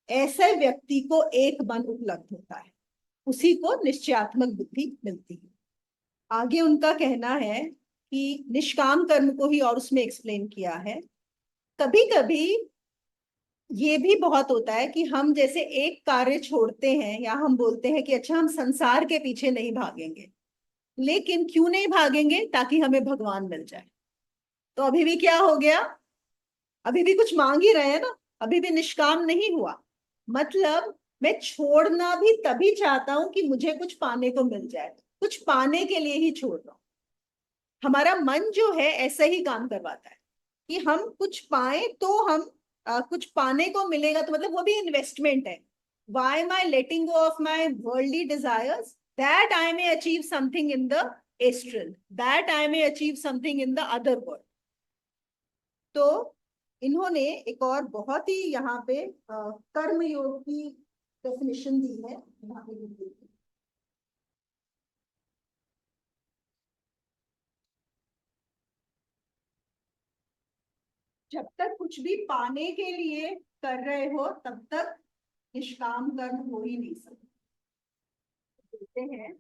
ऐसे व्यक्ति को एक मन उपलब्ध होता है, उसी को निश्चयात्मक बुद्धि मिलती है। आगे उनका कहना है कि निष्काम कर्म को ही और उसमें एक्सप्लेन किया है। कभी कभी ये भी बहुत होता है कि हम जैसे एक कार्य छोड़ते हैं, या हम बोलते हैं कि अच्छा हम संसार के पीछे नहीं भागेंगे। लेकिन क्यों नहीं भागेंगे? ताकि हमें भगवान मिल जाए। तो अभी भी क्या हो गया? अभी भी कुछ मांग ही रहे हैं ना, अभी भी निष्काम नहीं हुआ। मतलब मैं छोड़ना भी तभी चाहता हूं कि मुझे कुछ पाने को मिल जाए, कुछ पाने के लिए ही छोड़ रहा हूं। हमारा मन जो है ऐसा ही काम करवाता है कि हम कुछ पाए तो हम कुछ पाने को मिलेगा, तो मतलब वो भी इन्वेस्टमेंट है। Why am I letting go of my worldly desires, that I may achieve something in the astral, that I may achieve something in the other world. तो इन्होंने एक और बहुत ही यहाँ पे कर्म योग की डेफिनेशन दी है, यहाँ पे लिखी है। जब तक कुछ भी पाने के लिए कर रहे हो तब तक निष्काम कर्म हो ही नहीं सकते। कहते हैं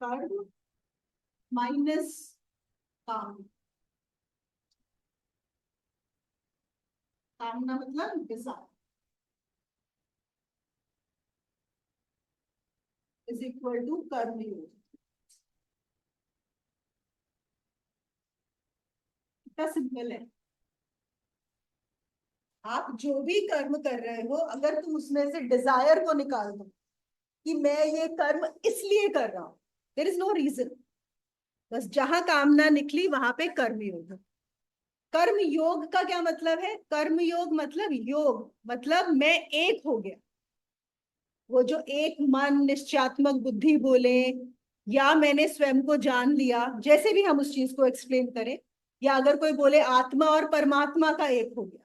कर्म माइनस काम, कामना मतलब डिजायर इज इक्वल टू कर्म योग। इतना सिंपल है। आप जो भी कर्म कर रहे हो, अगर तुम उसमें से डिजायर को निकाल दो कि मैं ये कर्म इसलिए कर रहा हूं, देयर इज नो रीजन, बस जहां कामना निकली वहां पे कर्म योग। कर्म योग का क्या मतलब है? कर्म योग मतलब योग मतलब मैं एक हो गया। वो जो एक मन निश्चयात्मक बुद्धि बोले, या मैंने स्वयं को जान लिया, जैसे भी हम उस चीज को एक्सप्लेन करें, या अगर कोई बोले आत्मा और परमात्मा का एक हो गया,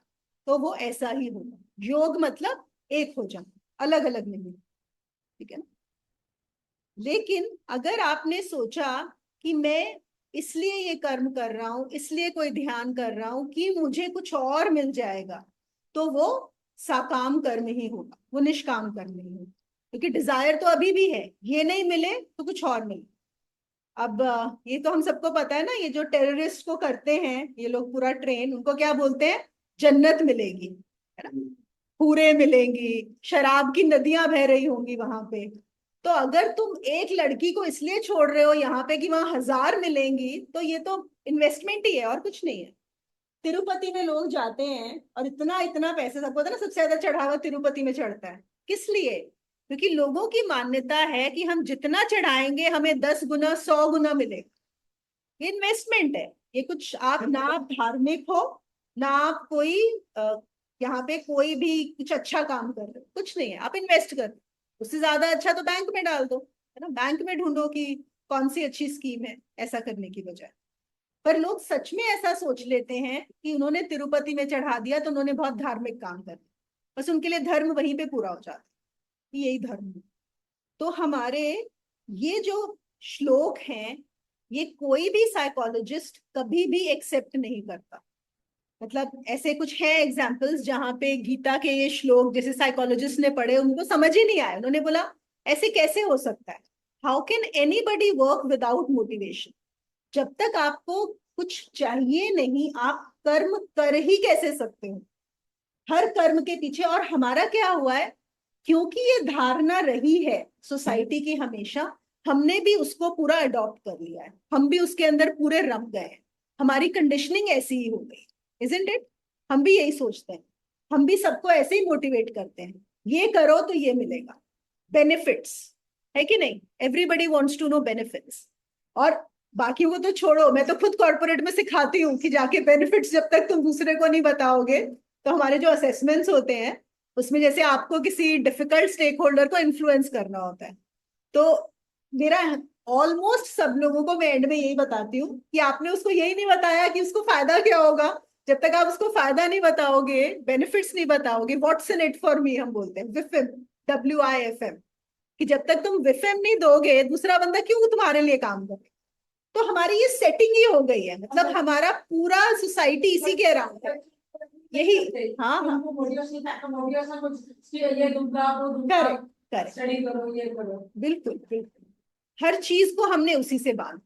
तो वो ऐसा ही होगा। योग मतलब एक हो जाना, अलग अलग नहीं। ठीक है ना? लेकिन अगर आपने सोचा कि मैं इसलिए ये कर्म कर रहा हूं, इसलिए कोई ध्यान कर रहा हूं कि मुझे कुछ और मिल जाएगा, तो वो साकाम कर्म ही होगा, वो निष्काम कर्म नहीं होगा। क्योंकि डिजायर तो अभी भी है, ये नहीं मिले तो कुछ और मिले। अब ये तो हम सबको पता है ना, ये जो टेररिस्ट को करते हैं ये लोग पूरा ट्रेन, उनको क्या बोलते हैं? जन्नत मिलेगी, है ना, पूरे मिलेंगी, शराब की नदियां बह रही होंगी वहां पे। तो अगर तुम एक लड़की को इसलिए छोड़ रहे हो यहाँ पे कि वहां 1000 मिलेंगी, तो ये तो इन्वेस्टमेंट ही है और कुछ नहीं है। तिरुपति में लोग जाते हैं और इतना इतना पैसे, सबको पता है ना, सबसे ज्यादा चढ़ावा तिरुपति में चढ़ता है। किस लिए? क्योंकि लोगों की मान्यता है कि हम जितना चढ़ाएंगे हमें 10 गुना 100 गुना मिलेगा। ये इन्वेस्टमेंट है। ये कुछ आप ना आप धार्मिक हो, ना आप कोई यहाँ पे कोई भी कुछ अच्छा काम कर रहे हो, कुछ नहीं है, आप इन्वेस्ट कर रहे हो। उससे ज्यादा अच्छा तो बैंक में डाल दो, है ना, बैंक में ढूंढो कि कौन सी अच्छी स्कीम है, ऐसा करने की बजाय। पर लोग सच में ऐसा सोच लेते हैं कि उन्होंने तिरुपति में चढ़ा दिया तो उन्होंने बहुत धार्मिक काम कर दिया, बस उनके लिए धर्म वहीं पे पूरा हो जाता है कि यही धर्म है। तो हमारे ये जो श्लोक हैं, ये कोई भी साइकोलॉजिस्ट कभी भी एक्सेप्ट नहीं करता। मतलब ऐसे कुछ है एग्जाम्पल्स जहां पे गीता के ये श्लोक जैसे साइकोलॉजिस्ट ने पढ़े, उनको समझ ही नहीं आया, उन्होंने बोला ऐसे कैसे हो सकता है, how can anybody work without motivation. जब तक आपको कुछ चाहिए नहीं, आप कर्म कर ही कैसे सकते हो? हर कर्म के पीछे, और हमारा क्या हुआ है, क्योंकि ये धारणा रही है सोसाइटी की हमेशा, हमने भी उसको पूरा अडॉप्ट कर लिया है, हम भी उसके अंदर पूरे रम गए हैं। हमारी कंडीशनिंग ऐसी ही हो गई, इजंट इट? हम भी यही सोचते हैं, हम भी सबको ऐसे ही मोटिवेट करते हैं, ये करो तो ये मिलेगा, बेनिफिट्स, है कि नहीं? Everybody wants to know benefits. और बाकियों को तो छोड़ो, मैं तो खुद कॉर्पोरेट में सिखाती हूँ कि जाके बेनिफिट्स जब तक तुम दूसरे को नहीं बताओगे, तो हमारे जो असेसमेंट्स होते हैं उसमें जैसे आपको किसी डिफिकल्ट स्टेक होल्डर को इन्फ्लुएंस करना होता है, तो मेरा ऑलमोस्ट सब लोगों को मैं एंड में यही बताती हूँ कि आपने उसको यही नहीं बताया कि उसको फायदा क्या होगा। जब तक आप उसको फायदा नहीं बताओगे, बेनिफिट्स नहीं बताओगे, what's in it for me हम बोलते हैं, विफिम, WIFM, कि जब तक तुम विफिम नहीं दोगे दूसरा बंदा क्यों तुम्हारे लिए काम करे। तो हमारी ये सेटिंग ही हो गई है, मतलब हमारा पूरा सोसाइटी इसी के अराउंड है, यही। हाँ हाँ, ये दूंगा वो दूंगा, करेक्ट करेक्ट, स्टडी करो ये करो। बिल्कुल बिल्कुल, हर चीज को हमने उसी से बांध,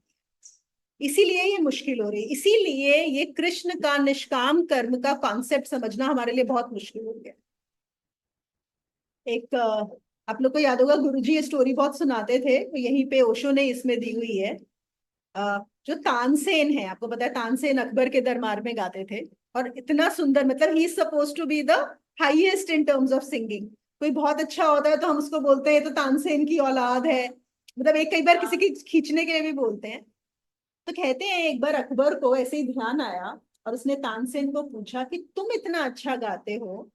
इसीलिए ये मुश्किल हो रही है, इसीलिए ये कृष्ण का निष्काम कर्म का कॉन्सेप्ट समझना हमारे लिए बहुत मुश्किल हो गया। एक आप लोग को याद होगा, गुरुजी ये स्टोरी बहुत सुनाते थे, तो यहीं पे ओशो ने इसमें दी हुई है। जो तानसेन है, आपको पता है तानसेन अकबर के दरबार में गाते थे, और इतना सुंदर, मतलब he suppose to be the highest in terms of singing. कोई बहुत अच्छा होता है तो हम उसको बोलते हैं तो तानसेन की औलाद है, मतलब एक कई बार किसी की खींचने के लिए भी बोलते हैं। तो कहते हैं एक बार अकबर को ऐसे ही ध्यान आया और उसने तानसेन को पूछा कि तुम इतना अच्छा गाते हो,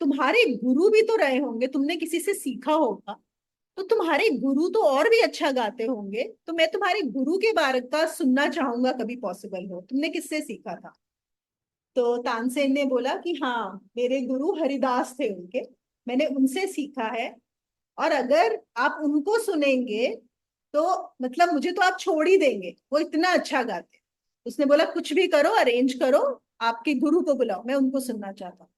तुम्हारे गुरु भी तो रहे होंगे, तुमने किसी से सीखा होगा, तो तुम्हारे गुरु तो और भी अच्छा गाते होंगे, तो मैं तुम्हारे गुरु के बारे का सुनना चाहूंगा, कभी पॉसिबल हो, तुमने किससे सीखा था? तो तानसेन ने बोला कि हाँ, मेरे गुरु हरिदास थे उनके, मैंने उनसे सीखा है, और अगर आप उनको सुनेंगे तो मतलब मुझे तो आप छोड़ ही देंगे, वो इतना अच्छा गाते हैं। उसने बोला कुछ भी करो, अरेंज करो, आपके गुरु को बुलाओ, मैं उनको सुनना चाहता हूँ।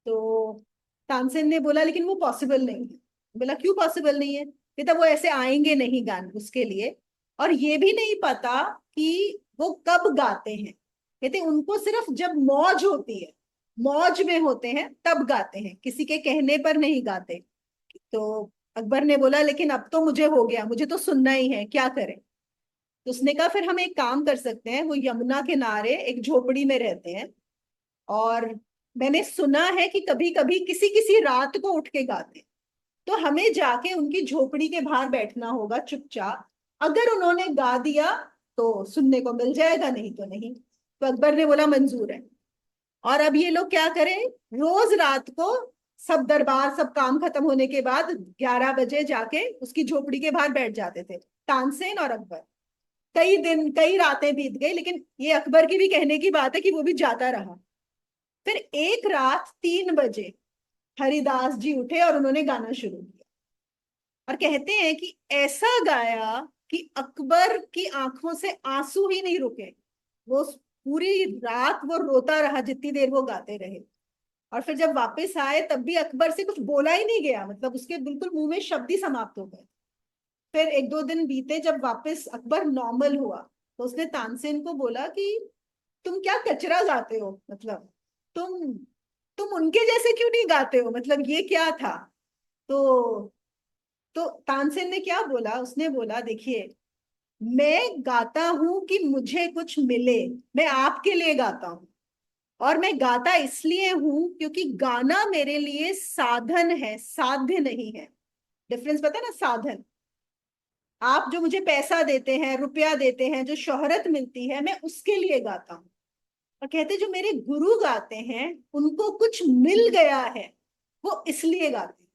तो तानसेन ने बोला लेकिन वो पॉसिबल नहीं है। बोला क्यों पॉसिबल नहीं है? कहता वो ऐसे आएंगे नहीं गाने उसके लिए, और ये भी नहीं पता कि वो कब गाते हैं। कहते उनको सिर्फ जब मौज होती है, मौज में होते हैं तब गाते हैं, किसी के कहने पर नहीं गाते। तो अकबर ने बोला लेकिन अब तो मुझे हो गया, मुझे तो सुनना ही है, क्या करें? तो उसने कहा फिर हम एक काम कर सकते हैं, वो यमुना किनारे एक झोपड़ी में रहते हैं, और मैंने सुना है कि कभी कभी किसी किसी रात को उठ के गाते हैं, तो हमें जाके उनकी झोपड़ी के बाहर बैठना होगा चुपचाप, अगर उन्होंने गा दिया तो सुनने को मिल जाएगा, नहीं तो नहीं। तो अकबर ने बोला मंजूर है। और अब ये लोग क्या करें, रोज रात को सब दरबार सब काम खत्म होने के बाद 11 बजे जाके उसकी झोपड़ी के बाहर बैठ जाते थे, तानसेन और अकबर। कई दिन कई रातें बीत गई, लेकिन ये अकबर की भी कहने की बात है कि वो भी जाता रहा। फिर एक रात 3 बजे हरिदास जी उठे और उन्होंने गाना शुरू किया, और कहते हैं कि ऐसा गाया कि अकबर की आंखों से आंसू ही नहीं रुके। वो पूरी रात वो रोता रहा जितनी देर वो गाते रहे। और फिर जब वापस आए तब भी अकबर से कुछ बोला ही नहीं गया, मतलब उसके बिल्कुल मुंह में शब्द ही समाप्त हो गए। फिर 1-2 दिन बीते, जब वापस अकबर नॉर्मल हुआ, तो उसने तानसेन को बोला कि तुम क्या कचरा गाते हो, मतलब तुम तुम उनके जैसे क्यों नहीं गाते हो, मतलब ये क्या था? तो तानसेन ने क्या बोला, उसने बोला देखिए, मैं गाता हूं कि मुझे कुछ मिले, मैं आपके लिए गाता हूं, और मैं गाता इसलिए हूं क्योंकि गाना मेरे लिए साधन है, साध्य नहीं है। डिफरेंस पता है ना, साधन। आप जो मुझे पैसा देते हैं, रुपया देते हैं, जो शोहरत मिलती है, मैं उसके लिए गाता हूँ। और कहते जो मेरे गुरु गाते हैं उनको कुछ मिल गया है, वो इसलिए गाते हैं।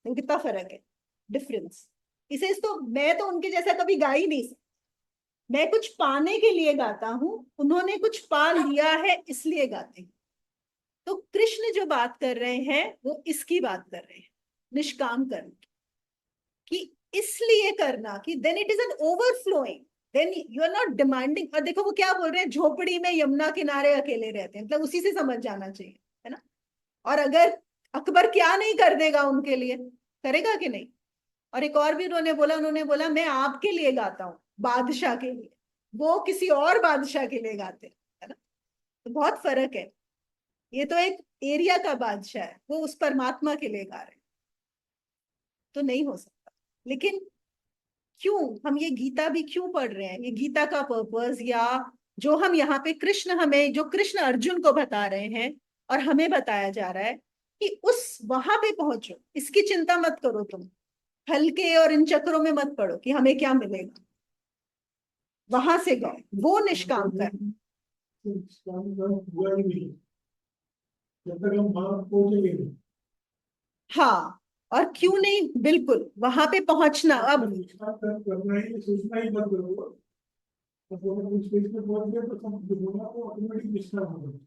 तो कितना फर्क है, डिफरेंस। इसे तो मैं तो उनके जैसा कभी गा ही नहीं सकती, मैं कुछ पाने के लिए गाता हूं, उन्होंने कुछ पा लिया है इसलिए गाते हैं। तो कृष्ण जो बात कर रहे हैं वो इसकी बात कर रहे हैं, निष्काम कर्म की, इसलिए करना कि then it is an overflowing, then you are not demanding. और देखो वो क्या बोल रहे हैं, झोपड़ी में यमुना किनारे अकेले रहते हैं, मतलब उसी से समझ जाना चाहिए, है ना? और अगर अकबर क्या नहीं कर देगा उनके लिए, करेगा कि नहीं? और एक और भी उन्होंने बोला मैं आपके लिए गाता हूँ, बादशाह के लिए, वो किसी और बादशाह के लिए गाते हैं, है ना? तो बहुत फर्क है। ये तो एक एरिया का बादशाह है, वो उस परमात्मा के लिए गा रहे हैं, तो नहीं हो सकता। लेकिन क्यों हम ये गीता भी क्यों पढ़ रहे हैं, ये गीता का पर्पस, या जो हम यहाँ पे कृष्ण हमें, जो कृष्ण अर्जुन को बता रहे हैं और हमें बताया जा रहा है कि उस वहां पे पहुंचो, इसकी चिंता मत करो तुम, हल्के और इन चक्रों में मत पड़ो कि हमें क्या मिलेगा, वहां से गाओ, वो निष्काम कर। हुआ ही नहीं जब तक हम वहां पहुंचेंगे नहीं। हाँ, और क्यों नहीं, बिल्कुल वहां पे पहुंचना। अब इसका कर्म करना ही, सोचना ही बंद करो। तो वो उस स्टेज पे पहुंच गए तो सब जो होना वो ऑटोमेटिक डिस्टर्ब होगा।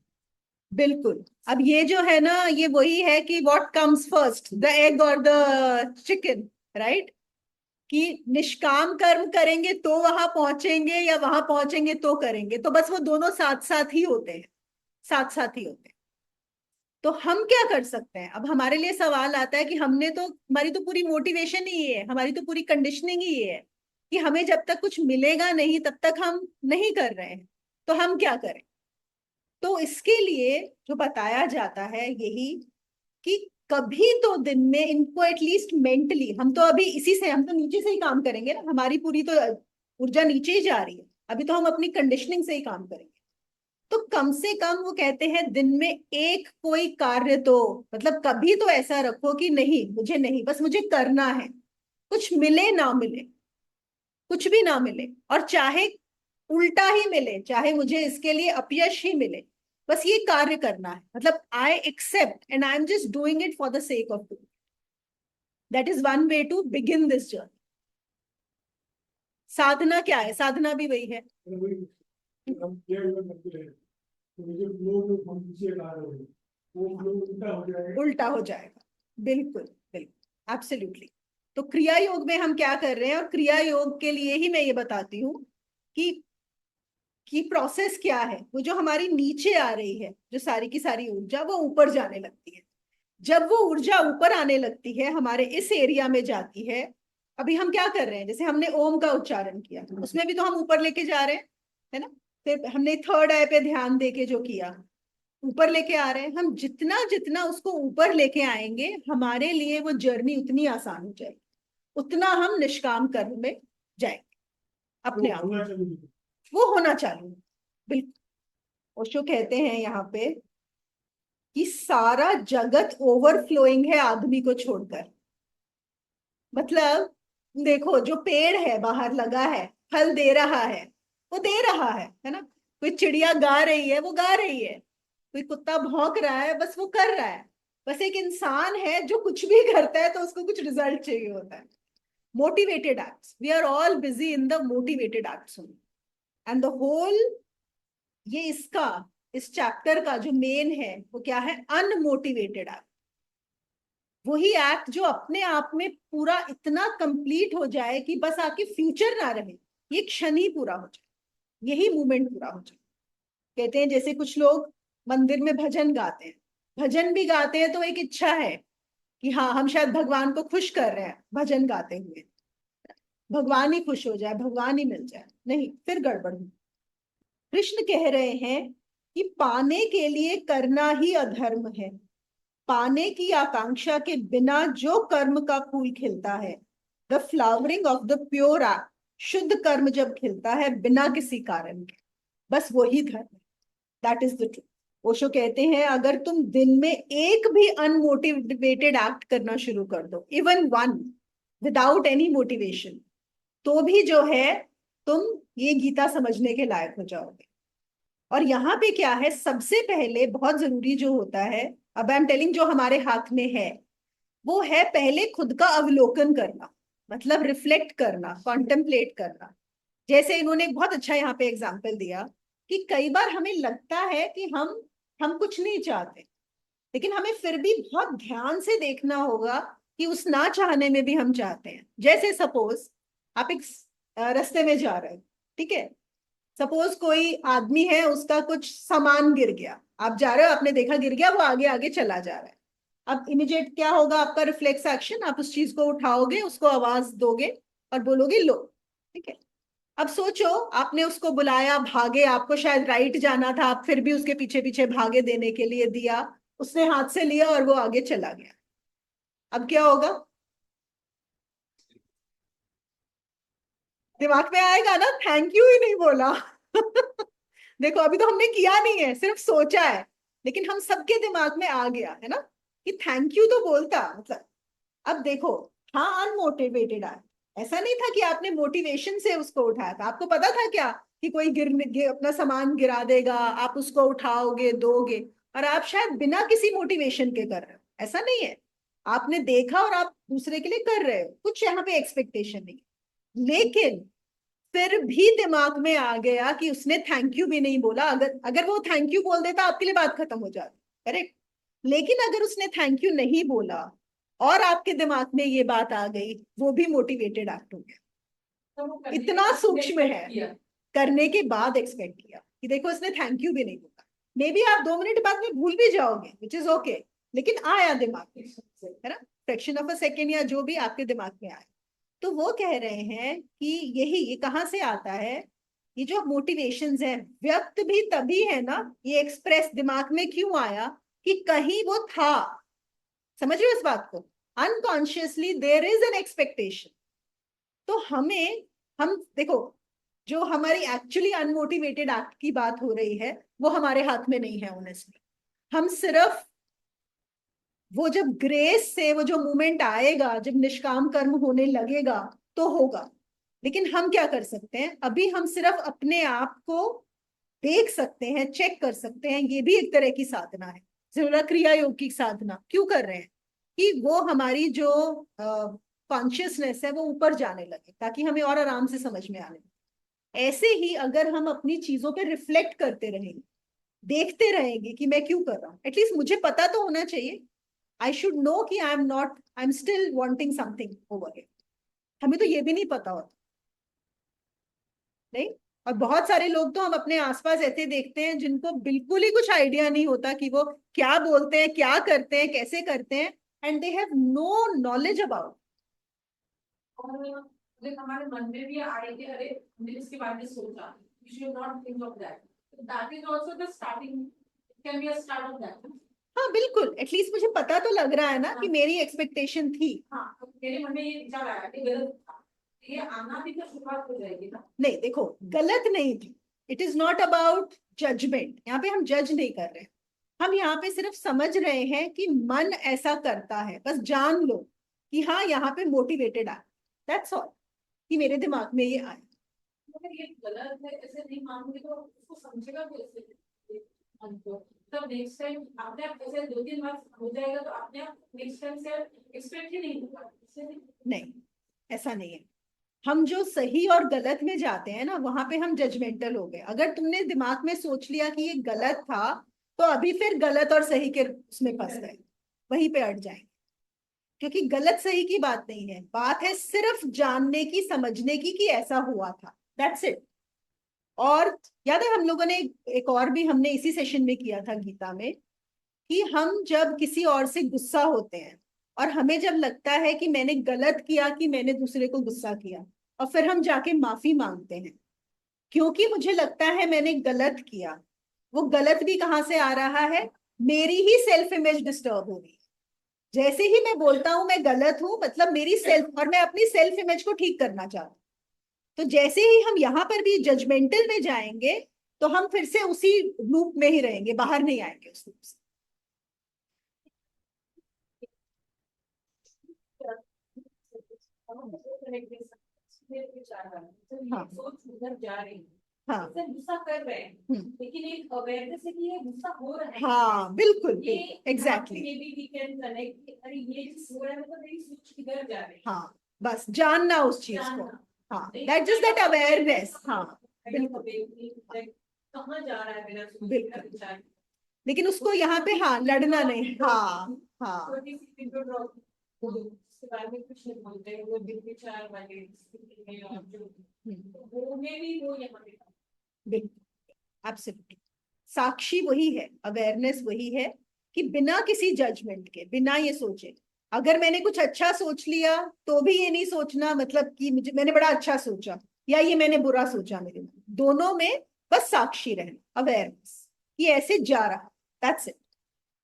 बिल्कुल, अब ये जो है ना, ये वही है कि what comes first, the egg और द चिकन, राइट? कि निष्काम कर्म करेंगे तो वहां पहुंचेंगे, या वहां पहुंचेंगे तो करेंगे, तो बस वो दोनों साथ साथ ही होते हैं, साथ साथ ही होते हैं। तो हम क्या कर सकते हैं? अब हमारे लिए सवाल आता है कि हमने तो, हमारी तो पूरी मोटिवेशन ही ये है, हमारी तो पूरी कंडीशनिंग ही ये है कि हमें जब तक कुछ मिलेगा नहीं तब तक हम नहीं कर रहे हैं, तो हम क्या करें? तो इसके लिए जो बताया जाता है यही, कि कभी तो दिन में इनको एटलीस्ट मेंटली, हम तो अभी इसी से, हम तो नीचे से ही काम करेंगे ना, हमारी पूरी तो ऊर्जा नीचे ही जा रही है, अभी तो हम अपनी कंडीशनिंग से ही काम करेंगे। तो कम से कम वो कहते हैं दिन में एक कोई कार्य तो, मतलब कभी तो ऐसा रखो कि नहीं मुझे नहीं, बस मुझे करना है, कुछ मिले ना मिले, कुछ भी ना मिले, और चाहे उल्टा ही मिले, चाहे मुझे इसके लिए अपयश ही मिले, बस ये कार्य करना है, मतलब I accept and I am just doing it for the sake of doing. That is one way to begin this journey. साधना क्या है? साधना भी वही है। हम क्या योग करते हैं तो मुझे फ्लो जो हम पीछे ला रहे हैं वो फ्लो उल्टा हो जाएगा। उल्टा हो जाएगा, बिल्कुल बिल्कुल, एब्सोल्युटली। तो क्रिया योग में हम क्या कर रहे हैं, और क्रिया योग के लिए ही मैं ये बताती हूँ कि प्रोसेस क्या है। वो जो हमारी नीचे आ रही है, जो सारी की सारी ऊर्जा, वो ऊपर जाने लगती है। जब वो ऊर्जा ऊपर आने लगती है, हमारे इस एरिया में जाती है। अभी हम क्या कर रहे हैं, जैसे हमने ओम का उच्चारण किया, उसमें भी तो हम ऊपर लेके जा रहे हैं, है ना। फिर हमने थर्ड आई पे ध्यान देके जो किया, ऊपर लेके आ रहे हैं। हम जितना जितना उसको ऊपर लेके आएंगे, हमारे लिए वो जर्नी उतनी आसान हो जाएगी, उतना हम निष्काम कर्म में जाएंगे अपने तो आप। होना चाहिए। वो होना चाहिए, बिल्कुल। ओशो कहते हैं यहाँ पे कि सारा जगत ओवरफ्लोइंग है आदमी को छोड़कर। मतलब देखो, जो पेड़ है बाहर लगा है, फल दे रहा है, वो दे रहा है ना। कोई चिड़िया गा रही है, वो गा रही है। कोई कुत्ता भौंक रहा है, बस वो कर रहा है। बस एक इंसान है जो कुछ भी करता है तो उसको कुछ रिजल्ट चाहिए होता है। Motivated acts, we are all busy in the motivated acts and the whole, ये इसका, इस चैप्टर का जो मेन है वो क्या है, अनमोटिवेटेड एक्ट। वही एक्ट जो अपने आप में पूरा इतना कंप्लीट हो जाए कि बस आपकी फ्यूचर ना रहे, ये क्षण ही पूरा हो जाए, यही मूवमेंट पूरा हो जाए। कहते हैं जैसे कुछ लोग मंदिर में भजन गाते हैं, भजन भी गाते हैं तो एक इच्छा है कि हाँ हम शायद भगवान को खुश कर रहे हैं भजन गाते हुए, भगवान ही खुश हो जाए, भगवान ही मिल जाए, नहीं, फिर गड़बड़ हुई। कृष्ण कह रहे हैं कि पाने के लिए करना ही अधर्म है। पाने की आकांक्षा के बिना जो कर्म का फूल खिलता है, the flowering of the pure act, शुद्ध कर्म जब खिलता है बिना किसी कारण के, बस वही धर्म है। That is the truth. Osho कहते हैं अगर तुम दिन में एक भी अनमोटिवेटेड एक्ट करना शुरू कर दो, even one, without any motivation, तो भी जो है तुम ये गीता समझने के लायक हो जाओगे। और यहाँ पे क्या है, सबसे पहले बहुत जरूरी जो होता है, अब आई एम टेलिंग, जो हमारे हाथ में है, वो है पहले खुद का अवलोकन करना, मतलब रिफ्लेक्ट करना, कॉन्टेम्पलेट करना। जैसे इन्होंने एक बहुत अच्छा यहाँ पे एग्जाम्पल दिया कि कई बार हमें लगता है कि हम कुछ नहीं चाहते, लेकिन हमें फिर भी बहुत ध्यान से देखना होगा कि उस ना चाहने में भी हम चाहते हैं। जैसे सपोज आप एक रास्ते में जा रहे हो, ठीक है। सपोज कोई आदमी है, उसका कुछ सामान गिर गया, आप जा रहे हो, आपने देखा गिर गया, वो आगे आगे चला जा रहा है। अब इमीडिएट क्या होगा आपका रिफ्लेक्स एक्शन, आप उस चीज को उठाओगे, उसको आवाज दोगे और बोलोगे लो, ठीक है। अब सोचो, आपने उसको बुलाया, भागे, आपको शायद राइट जाना था, आप फिर भी उसके पीछे पीछे भागे, देने के लिए दिया, उसने हाथ से लिया और वो आगे चला गया। अब क्या होगा, दिमाग में आएगा ना, थैंक यू ही नहीं बोला। देखो अभी तो हमने किया नहीं है, सिर्फ सोचा है, लेकिन हम सबके दिमाग में आ गया है ना कि थैंक यू तो बोलता, मतलब। अब देखो, हाँ अनमोटिवेटेड है, ऐसा नहीं था कि आपने मोटिवेशन से उसको उठाया था। आपको पता था क्या कि कोई अपना सामान गिरा देगा, आप उसको उठाओगे, दोगे, और आप शायद बिना किसी मोटिवेशन के कर रहे हो, ऐसा नहीं है। आपने देखा और आप दूसरे के लिए कर रहे हो, कुछ यहाँ पे एक्सपेक्टेशन नहीं, लेकिन फिर भी दिमाग में आ गया कि उसने थैंक यू भी नहीं बोला। अगर अगर वो थैंक यू बोल देता, आपके लिए बात खत्म हो जाती, करेक्ट। लेकिन अगर उसने थैंक यू नहीं बोला और आपके दिमाग में ये बात आ गई, वो भी मोटिवेटेड एक्ट हो गया। तो वो करने के इतना बाद सूक्ष्म expect है, किया। करने के बाद एक्सपेक्ट किया कि देखो इसने थैंक यू भी नहीं बोला। मे बी आप 2 मिनट बाद में भूल भी जाओगे, विच इज ओके, लेकिन आया दिमाग में, है ना, फ्रैक्शन ऑफ अ सेकेंड या जो भी आपके दिमाग में आया। तो वो कह रहे हैं कि ये कहाँ से आता है, ये जो मोटिवेशंस है, व्यक्त भी तभी है ना, ये एक्सप्रेस दिमाग में क्यों आया, कि कहीं वो था। समझ रहे हो इस बात को, unconsciously there is an expectation. तो हम देखो, जो हमारी एक्चुअली अनमोटिवेटेड एक्ट की बात हो रही है वो हमारे हाथ में नहीं है ऑनेस्टली। हम सिर्फ वो जब ग्रेस से वो जो मोमेंट आएगा, जब निष्काम कर्म होने लगेगा तो होगा। लेकिन हम क्या कर सकते हैं, अभी हम सिर्फ अपने आप को देख सकते हैं, चेक कर सकते हैं। ये भी एक तरह की साधना है। जरूर क्रिया योग की साधना क्यों कर रहे हैं कि वो हमारी जो कॉन्शियसनेस है वो ऊपर जाने लगे, ताकि हमें और आराम से समझ में आने लगे। ऐसे ही अगर हम अपनी चीजों पे रिफ्लेक्ट करते रहेंगे, देखते रहेंगे कि मैं क्यों कर रहा हूँ, एटलीस्ट मुझे पता तो होना चाहिए। आई शुड नो कि I am still wanting something over here. हमें तो ये भी नहीं पता होता, नहीं। और बहुत सारे लोग तो हम अपने आसपास ऐसे देखते हैं जिनको बिल्कुल ही कुछ आइडिया नहीं होता कि वो क्या बोलते हैं, क्या करते हैं, कैसे करते हैं, and they have no knowledge about. और अगर हमारे मन में भी आए कि अरे हमने इसके बारे में सोचा, you should not think of that, that is also the starting, can be a start of that. हाँ बिल्कुल, एटलीस्ट मुझे पता तो लग रहा है ना कि मेरी एक्सपेक्टेशन थी। हाँ, तो मेरे मन में ये विचार आया कि गलत था, ये आना भी तो शुरुआत हो जाएगी ना। नहीं देखो, गलत नहीं थी। It is not about judgement, यहाँ पे हम जज नहीं कर रहे हैं। हम यहाँ पे सिर्फ समझ रहे हैं कि मन ऐसा करता है, बस जान लो कि हाँ यहाँ पे मोटिवेटेड आ, दैट्स ऑल, कि मेरे दिमाग में ये आया। अगर ये गलत है ऐसे नहीं मानोगे तो उसको समझेगा कैसे मन को। तो नेक्स्ट टाइम आपने आप ऐसे 2-3 बार हो जाएगा तो आपने आप नेक्स्ट टाइम से एक्सपेक्ट ही नहीं होगा इससे नहीं। नहीं, ऐसा नहीं है। हम जो सही और गलत में जाते हैं ना, वहां पे हम जजमेंटल हो गए। अगर तुमने दिमाग में सोच लिया कि ये गलत था, तो अभी फिर गलत और सही के उसमें फंस गए, वहीं पे अट जाएंगे। क्योंकि गलत सही की बात नहीं है, बात है सिर्फ जानने की, समझने की कि ऐसा हुआ था, दैट्स इट। और याद है हम लोगों ने एक और भी हमने इसी सेशन में किया था गीता में, कि हम जब किसी और से गुस्सा होते हैं और हमें जब लगता है कि मैंने गलत किया, कि मैंने दूसरे को गुस्सा किया, और फिर हम जाके माफी मांगते हैं क्योंकि मुझे लगता है मैंने गलत किया, वो गलत भी कहाँ से आ रहा है, मेरी ही सेल्फ इमेज डिस्टर्ब हो रही है। जैसे ही मैं बोलता हूं मैं गलत हूं, मतलब मेरी सेल्फ, और मैं अपनी सेल्फ इमेज को ठीक करना चाहता हूँ। तो जैसे ही हम यहाँ पर भी जजमेंटल में जाएंगे, तो हम फिर से उसी लूप में ही रहेंगे, बाहर नहीं आएंगे उस लूप से। हाँ सोच उधर जा रही है, हाँ ऐसे गुस्सा कर रहे हैं, लेकिन एक अवेयरनेस है कि ये गुस्सा हो रहा है। हाँ बिल्कुल, ये exactly. Maybe we can connect, अरे ये जो हो रहा है मतलब मेरी सोच किधर जा रही है। हाँ, बस जानना उस चीज को। जानना। हाँ, दैट जस्ट दैट अवेयरनेस। हाँ बिल्कुल कहाँ जा रहा है मेरा सोच, मेरा बिल्कुल। विचार। लेकिन उसको यहाँ पे हाँ लड़ना नहीं। हाँ हाँ छोटी सी विंडो ड्रॉप, उसके बारे में कुछ नहीं बोलते हैं, वो दिल विचार वाले और जो तो वो में भी वो यहाँ पे बिल्कुल, एब्सोल्युटली। साक्षी वही है, अवेयरनेस वही है, कि बिना किसी जजमेंट के, बिना ये सोचे, अगर मैंने कुछ अच्छा सोच लिया तो भी ये नहीं सोचना मतलब कि मुझे, मैंने बड़ा अच्छा सोचा या ये मैंने बुरा सोचा, मेरे मन दोनों में बस साक्षी रहना, अवेयरनेस कि ऐसे जा रहा, दैट्स इट।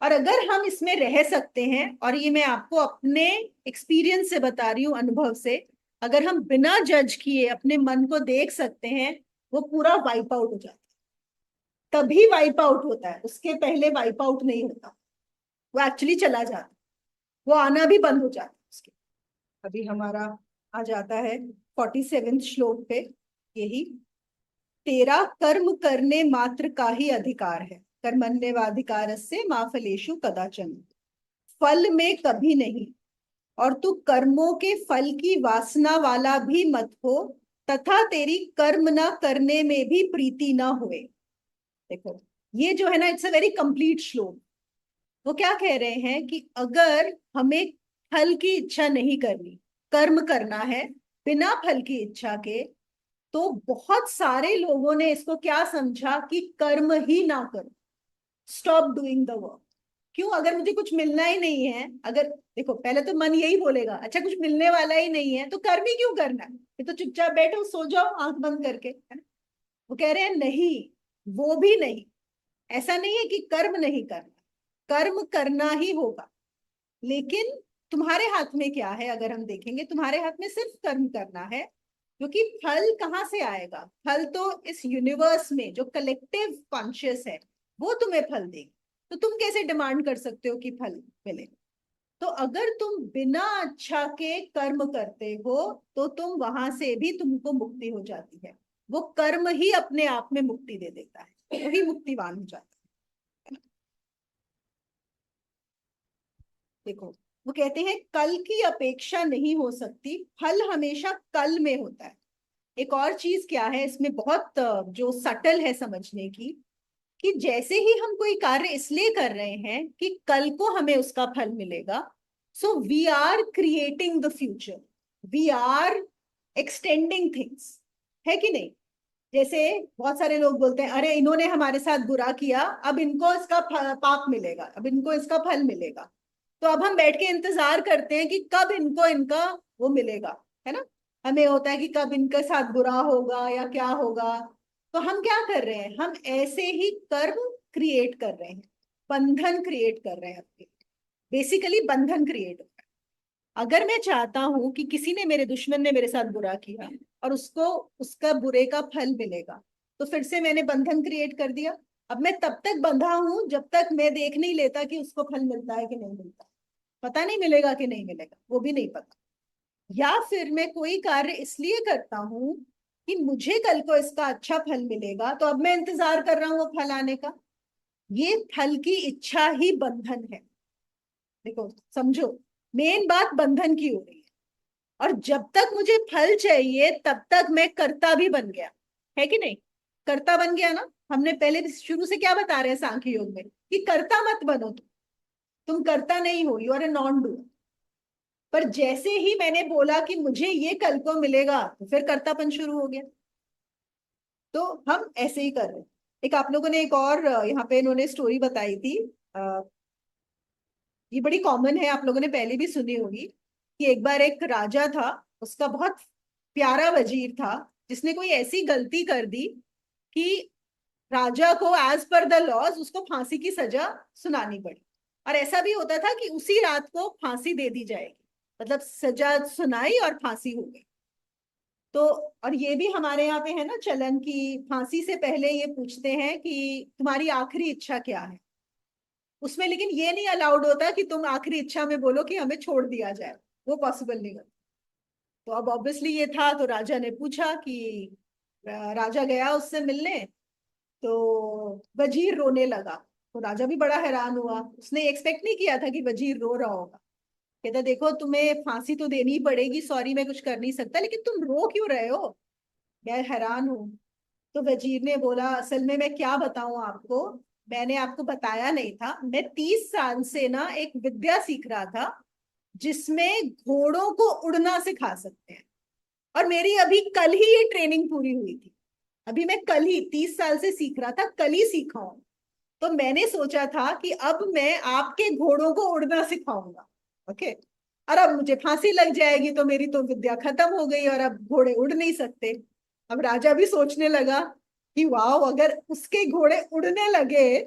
और अगर हम इसमें रह सकते हैं, और ये मैं आपको अपने एक्सपीरियंस से बता रही हूँ, अनुभव से, अगर हम बिना जज किए अपने मन को देख सकते हैं, वो पूरा वाइप आउट हो जाता है। तभी वाइप आउट होता है, उसके पहले वाइप आउट नहीं होता। वो एक्चुअली चला जाता है, वो आना भी बंद हो जाता है उसके। अभी हमारा आ जाता है 47वें श्लोक पे, यही, तेरा कर्म करने मात्र का ही अधिकार है, कर्मण्येवाधिकारस्य मा फलेषु कदाचन, फल में कभी नहीं। और तू कर्मों के फल की वासना वाला भी मत हो, तथा तेरी कर्म न करने में भी प्रीति न होए। देखो, ये जो है ना, इट्स अ वेरी कंप्लीट श्लोक। वो क्या कह रहे हैं कि अगर हमें फल की इच्छा नहीं करनी, कर्म करना है बिना फल की इच्छा के, तो बहुत सारे लोगों ने इसको क्या समझा कि कर्म ही ना करो, स्टॉप डूइंग द वर्क। क्यों? अगर मुझे कुछ मिलना ही नहीं है, अगर, देखो पहले तो मन यही बोलेगा, अच्छा कुछ मिलने वाला ही नहीं है तो कर्म ही क्यों करना है, ये तो चुपचाप बैठो, सो जाओ आंख बंद करके, है ना? वो कह रहे हैं नहीं, वो भी नहीं। ऐसा नहीं है कि कर्म नहीं करना, कर्म करना ही होगा। लेकिन तुम्हारे हाथ में क्या है, अगर हम देखेंगे, तुम्हारे हाथ में सिर्फ कर्म करना है, क्योंकि फल कहाँ से आएगा? फल तो इस यूनिवर्स में जो कलेक्टिव कॉन्शियस है वो तुम्हें फल देगी। तो तुम कैसे डिमांड कर सकते हो कि फल मिले? तो अगर तुम बिना अच्छा के कर्म करते हो तो तुम वहां से भी तुमको मुक्ति हो जाती है। वो कर्म ही अपने आप में मुक्ति दे देता है, वही मुक्तिवान हो जाता है। देखो, वो कहते हैं कल की अपेक्षा नहीं हो सकती, फल हमेशा कल में होता है। एक और चीज क्या है इसमें बहुत जो सटल है समझने की, कि जैसे ही हम कोई कार्य इसलिए कर रहे हैं कि कल को हमें उसका फल मिलेगा, so we are creating the future, we are extending things, है कि नहीं? जैसे बहुत सारे लोग बोलते हैं अरे इन्होंने हमारे साथ बुरा किया, अब इनको इसका पाप मिलेगा, अब इनको इसका फल मिलेगा। तो अब हम बैठ के इंतजार करते हैं कि कब इनको इनका वो मिलेगा, है ना? हमें होता है कि कब इनके साथ बुरा होगा या क्या होगा। तो हम क्या कर रहे हैं? हम ऐसे ही कर्म क्रिएट कर रहे हैं, बंधन क्रिएट कर रहे हैं अपने, बेसिकली बंधन क्रिएट। अगर मैं चाहता हूं कि किसी ने, मेरे दुश्मन ने मेरे साथ बुरा किया और उसको उसका बुरे का फल मिलेगा, तो फिर से मैंने बंधन क्रिएट कर दिया। अब मैं तब तक बंधा हूं जब तक मैं देख नहीं लेता कि उसको फल मिलता है कि नहीं मिलता। पता नहीं मिलेगा कि नहीं मिलेगा, वो भी नहीं पता। या फिर मैं कोई कार्य इसलिए करता हूं कि मुझे कल को इसका अच्छा फल मिलेगा, तो अब मैं इंतजार कर रहा हूँ वो फल आने का। ये फल की इच्छा ही बंधन है। देखो, समझो, मेन बात बंधन की हो रही है। और जब तक मुझे फल चाहिए तब तक मैं कर्ता भी बन गया, है कि नहीं? कर्ता बन गया ना। हमने पहले शुरू से क्या बता रहे हैं सांख्य योग में, कि कर्ता मत बनो, तुम कर्ता नहीं हो, you are a non do. पर जैसे ही मैंने बोला कि मुझे ये कल को मिलेगा, तो फिर कर्तापन शुरू हो गया। तो हम ऐसे ही कर रहे हैं। एक आप लोगों ने एक और यहाँ पे इन्होंने स्टोरी बताई थी, ये बड़ी कॉमन है, आप लोगों ने पहले भी सुनी होगी, कि एक बार एक राजा था, उसका बहुत प्यारा वजीर था, जिसने कोई ऐसी गलती कर दी कि राजा को एज पर द लॉज उसको फांसी की सजा सुनानी पड़ी। और ऐसा भी होता था कि उसी रात को फांसी दे दी जाएगी, मतलब सजा सुनाई और फांसी हो गई। तो और ये भी हमारे यहाँ पे है ना चलन, की फांसी से पहले ये पूछते हैं कि तुम्हारी आखिरी इच्छा क्या है। उसमें लेकिन ये नहीं अलाउड होता कि तुम आखिरी इच्छा में बोलो कि हमें छोड़ दिया जाए, वो पॉसिबल नहीं होता। तो अब ऑब्वियसली ये था, तो राजा ने पूछा कि राजा गया उससे मिलने, तो वजीर रोने लगा। तो राजा भी बड़ा हैरान हुआ, उसने एक्सपेक्ट नहीं किया था कि वजीर रो रहा होगा। कहता देखो तुम्हें फांसी तो देनी ही पड़ेगी, सॉरी मैं कुछ कर नहीं सकता, लेकिन तुम रो क्यों रहे हो? मैं हैरान हूँ। तो वजीर ने बोला असल में मैं क्या बताऊं आपको, मैंने आपको बताया नहीं था, मैं 30 साल से ना एक विद्या सीख रहा था जिसमें घोड़ों को उड़ना सिखा सकते हैं। और मेरी अभी कल ही ये ट्रेनिंग पूरी हुई थी। अभी मैं कल ही 30 साल से सीख रहा था, कल ही सीखा हूं। तो मैंने सोचा था कि अब मैं आपके घोड़ों को उड़ना सिखाऊंगा। ओके। और अब मुझे फांसी लग जाएगी तो मेरी तो विद्या खत्म हो गई और अब घोड़े उड़ नहीं सकते। अब राजा भी सोचने लगा कि वाह, अगर उसके घोड़े उड़ने लगे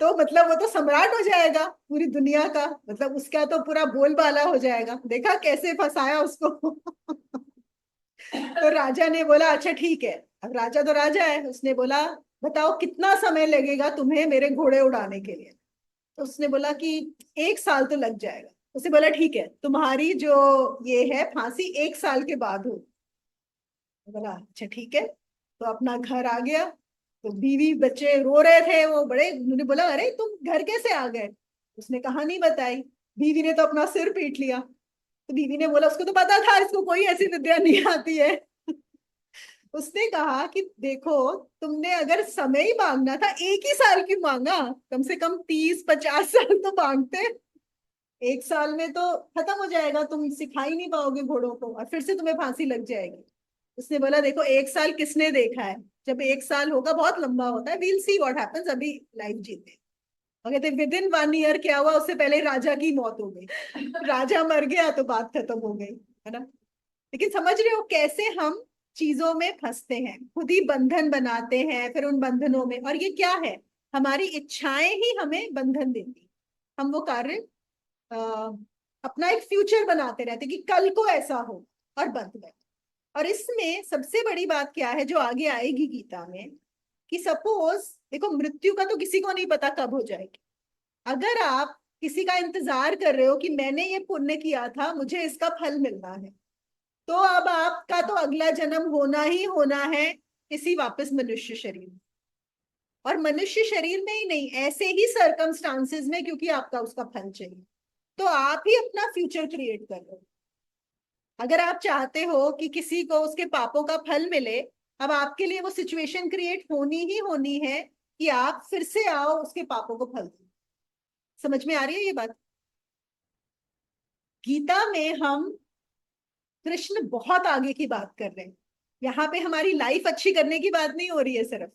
तो मतलब वो तो सम्राट हो जाएगा पूरी दुनिया का, मतलब उसका तो पूरा बोलबाला हो जाएगा। देखा कैसे फंसाया उसको। तो राजा ने बोला अच्छा ठीक है। अब राजा तो राजा है, उसने बोला बताओ कितना समय लगेगा तुम्हें मेरे घोड़े उड़ाने के लिए? तो उसने बोला कि 1 साल तो लग जाएगा। उसने बोला ठीक है, तुम्हारी जो ये है फांसी 1 साल के बाद हो। बोला अच्छा ठीक है। तो अपना घर आ गया, तो बीवी बच्चे रो रहे थे, वो बड़े, उन्होंने बोला अरे तुम घर कैसे आ गए? उसने कहानी बताई। बीवी ने तो अपना सिर पीट लिया। तो बीवी ने बोला उसको तो पता था इसको कोई ऐसी विद्या नहीं आती है। उसने कहा कि देखो, तुमने अगर समय ही मांगना था 1 ही साल क्यों मांगा? कम से कम 30-50 साल तो मांगते। 1 साल में तो खत्म हो जाएगा, तुम सिखा ही नहीं पाओगे घोड़ों को और फिर से तुम्हें फांसी लग जाएगी। उसने बोला देखो 1 साल किसने देखा है, जब 1 साल होगा बहुत लंबा होता है, वील सी व्हाट हैपेंस, अभी लाइफ जीते। और कहते विद इन 1 ईयर क्या हुआ, उससे पहले राजा की मौत हो गई। राजा मर गया तो बात खत्म हो गई, है ना? लेकिन समझ रहे हो कैसे हम चीजों में फंसते हैं, खुद ही बंधन बनाते हैं, फिर उन बंधनों में, और ये क्या है, हमारी इच्छाएं ही हमें बंधन देती। हम वो कार्य अ, अपना एक फ्यूचर बनाते रहते कि कल को ऐसा हो, और बंध गए। और इसमें सबसे बड़ी बात क्या है जो आगे आएगी गीता में, कि सपोज देखो मृत्यु का तो किसी को नहीं पता कब हो जाएगी। अगर आप किसी का इंतजार कर रहे हो कि मैंने ये पुण्य किया था मुझे इसका फल मिलना है, तो अब आपका तो अगला जन्म होना ही होना है किसी वापस मनुष्य शरीर में। और मनुष्य शरीर में ही नहीं, ऐसे ही सर्कमस्टांसेस में, क्योंकि आपका उसका फल चाहिए। तो आप ही अपना फ्यूचर क्रिएट कर रहे हो। अगर आप चाहते हो कि किसी को उसके पापों का फल मिले, अब आपके लिए वो सिचुएशन क्रिएट होनी ही होनी है कि आप फिर से आओ उसके पापों को फल दो। समझ में आ रही है ये बात? गीता में हम कृष्ण बहुत आगे की बात कर रहे हैं। यहाँ पे हमारी लाइफ अच्छी करने की बात नहीं हो रही है सिर्फ,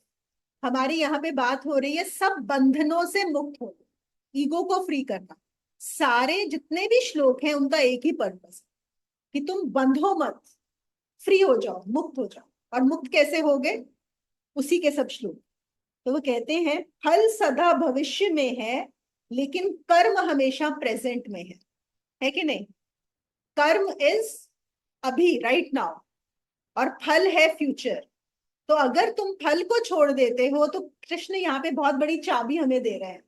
हमारी यहाँ पे बात हो रही है सब बंधनों से मुक्त होना, ईगो को फ्री करना। सारे जितने भी श्लोक हैं उनका एक ही पर्पस कि तुम बंधो मत, फ्री हो जाओ, मुक्त हो जाओ। और मुक्त कैसे होगे, उसी के सब श्लोक। तो वो कहते हैं फल सदा भविष्य में है लेकिन कर्म हमेशा प्रेजेंट में है कि नहीं? कर्म इज अभी, राइट नाउ, और फल है फ्यूचर। तो अगर तुम फल को छोड़ देते हो तो कृष्ण यहाँ पे बहुत बड़ी चाबी हमें दे रहे हैं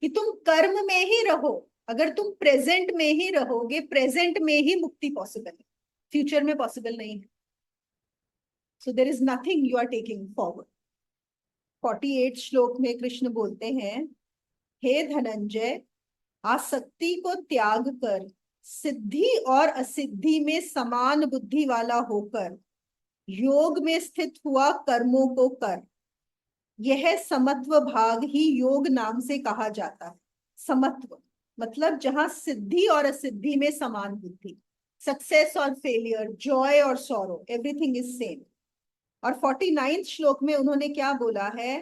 कि तुम कर्म में ही रहो। अगर तुम प्रेजेंट में ही रहोगे, प्रेजेंट में ही मुक्ति पॉसिबल है, फ्यूचर में पॉसिबल नहीं है। So there is nothing you are taking forward. 48 श्लोक में कृष्ण बोलते हैं, हे धनंजय, आसक्ति को त्याग कर सिद्धि और असिद्धि में समान बुद्धि वाला होकर योग में स्थित हुआ कर्मों को कर। यह समत्व भाग ही योग नाम से कहा जाता है। समत्व मतलब जहां सिद्धि और असिद्धि में समान बुद्धि, सक्सेस और फेलियर, जॉय और सॉरो, एवरीथिंग इज सेम। और 49 श्लोक में उन्होंने क्या बोला है,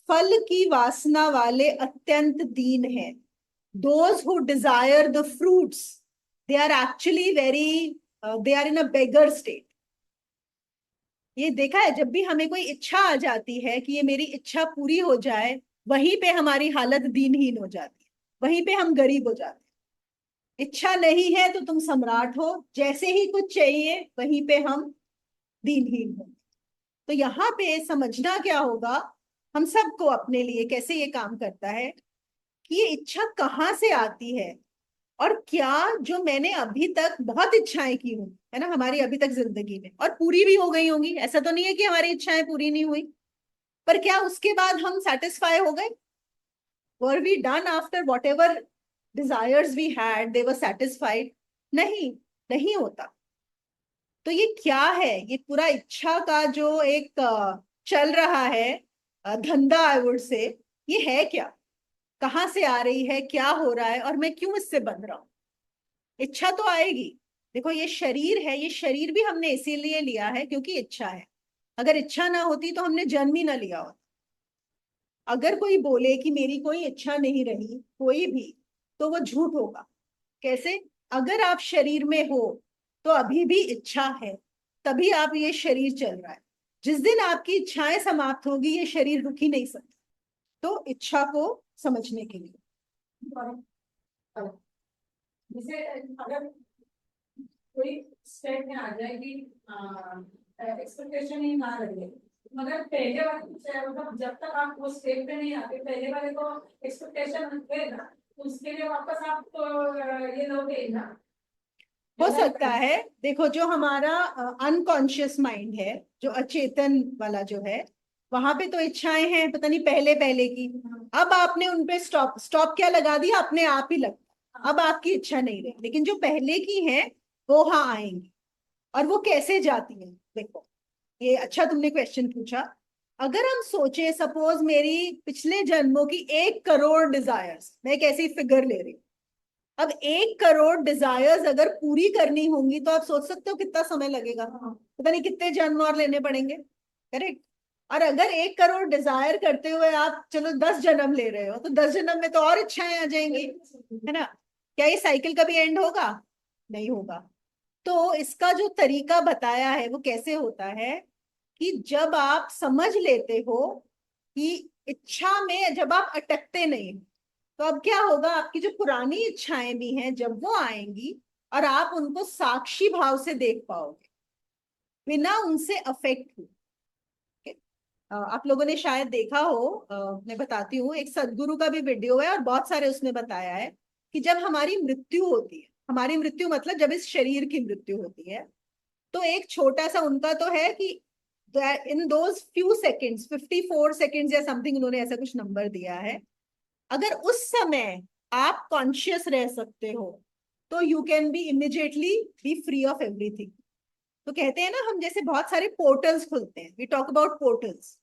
फल की वासना वाले अत्यंत दीन है। Those who desire the fruits, they are actually very, they are in a beggar state. ये देखा है, जब भी हमें कोई इच्छा आ जाती है कि ये मेरी इच्छा पूरी हो जाए, वहीं पे हमारी हालत दीनहीन हो जाती है, वहीं पे हम गरीब हो जाते हैं। इच्छा नहीं है तो तुम सम्राट हो, जैसे ही कुछ चाहिए वहीं पे हम दीनहीन हो। तो यहाँ पे समझना क्या होगा, हम सबको अपने लिए कैसे ये काम करता है कि ये इच्छा कहाँ से आती है, और क्या जो मैंने अभी तक बहुत इच्छाएं की हूं, है ना, हमारी अभी तक जिंदगी में, और पूरी भी हो गई होंगी, ऐसा तो नहीं है कि हमारी इच्छाएं पूरी नहीं हुई, पर क्या उसके बाद हम सेटिस्फाई हो गए? Were we done after whatever desires we had, they were satisfied? नहीं, नहीं होता। तो ये क्या है, ये पूरा इच्छा का जो एक चल रहा है धंधा, आई वुड से, ये है क्या, कहाँ से आ रही है, क्या हो रहा है, और मैं क्यों इससे बंध रहा हूं? इच्छा तो आएगी। देखो ये शरीर है, ये शरीर भी हमने इसीलिए लिया है क्योंकि इच्छा है। अगर इच्छा ना होती तो हमने जन्म ही ना लिया होता। अगर कोई बोले कि मेरी कोई इच्छा नहीं रही, कोई भी, तो वो झूठ होगा। कैसे? अगर आप शरीर में हो तो अभी भी इच्छा है, तभी आप, ये शरीर चल रहा है। जिस दिन आपकी इच्छाएं समाप्त होगी ये शरीर रुक ही नहीं सकता। तो इच्छा को समझने के लिए जैसे अगर कोई स्टेट में आ जाए कि एक्सपेक्टेशन ही ना लगे, मगर पहले वाले मतलब जब तक आप वो स्टेट पे नहीं आते, पहले वाले को एक्सपेक्टेशन है ना, तो उसके लिए वापस आप तो ये लोगे ना। हो सकता है। देखो जो हमारा अनकॉन्शियस माइंड है, जो अचेतन वाला जो है, वहां पे तो इच्छाएं हैं पता नहीं पहले पहले की। अब आपने उनपे स्टॉप स्टॉप क्या लगा दिया, अपने आप ही लगता, अब आपकी इच्छा नहीं रही। लेकिन जो पहले की है वो हाँ आएंगी। और वो कैसे जाती है, देखो ये अच्छा तुमने क्वेश्चन पूछा। अगर हम सोचे सपोज मेरी पिछले जन्मों की 1 करोड़ डिजायर्स, मैं एक ऐसी फिगर ले रही हूँ, अब 1 करोड़ डिजायर्स अगर पूरी करनी होंगी तो आप सोच सकते हो कितना समय लगेगा, पता नहीं कितने जन्म और लेने पड़ेंगे, करेक्ट? और अगर 1 करोड़ डिजायर करते हुए आप चलो 10 जन्म ले रहे हो, तो 10 जन्म में तो और इच्छाएं आ जाएंगी, है ना? क्या ये साइकिल कभी एंड होगा? नहीं होगा। तो इसका जो तरीका बताया है वो कैसे होता है कि जब आप समझ लेते हो कि इच्छा में जब आप अटकते नहीं, तो अब क्या होगा, आपकी जो पुरानी इच्छाएं भी हैं जब वो आएंगी और आप उनको साक्षी भाव से देख पाओगे, बिना उनसे अफेक्ट हुए। आप लोगों ने शायद देखा हो, मैं बताती हूँ, एक सदगुरु का भी वीडियो है और बहुत सारे उसने बताया है कि जब हमारी मृत्यु होती है, हमारी मृत्यु मतलब जब इस शरीर की मृत्यु होती है, तो एक छोटा सा उनका तो है कि in those few seconds, 54 seconds या समथिंग, उन्होंने ऐसा कुछ नंबर दिया है, अगर उस समय आप कॉन्शियस रह सकते हो तो you can be immediately B free of everything. तो कहते हैं ना, हम जैसे बहुत सारे पोर्टल्स खुलते हैं, वी टॉक अबाउट पोर्टल्स,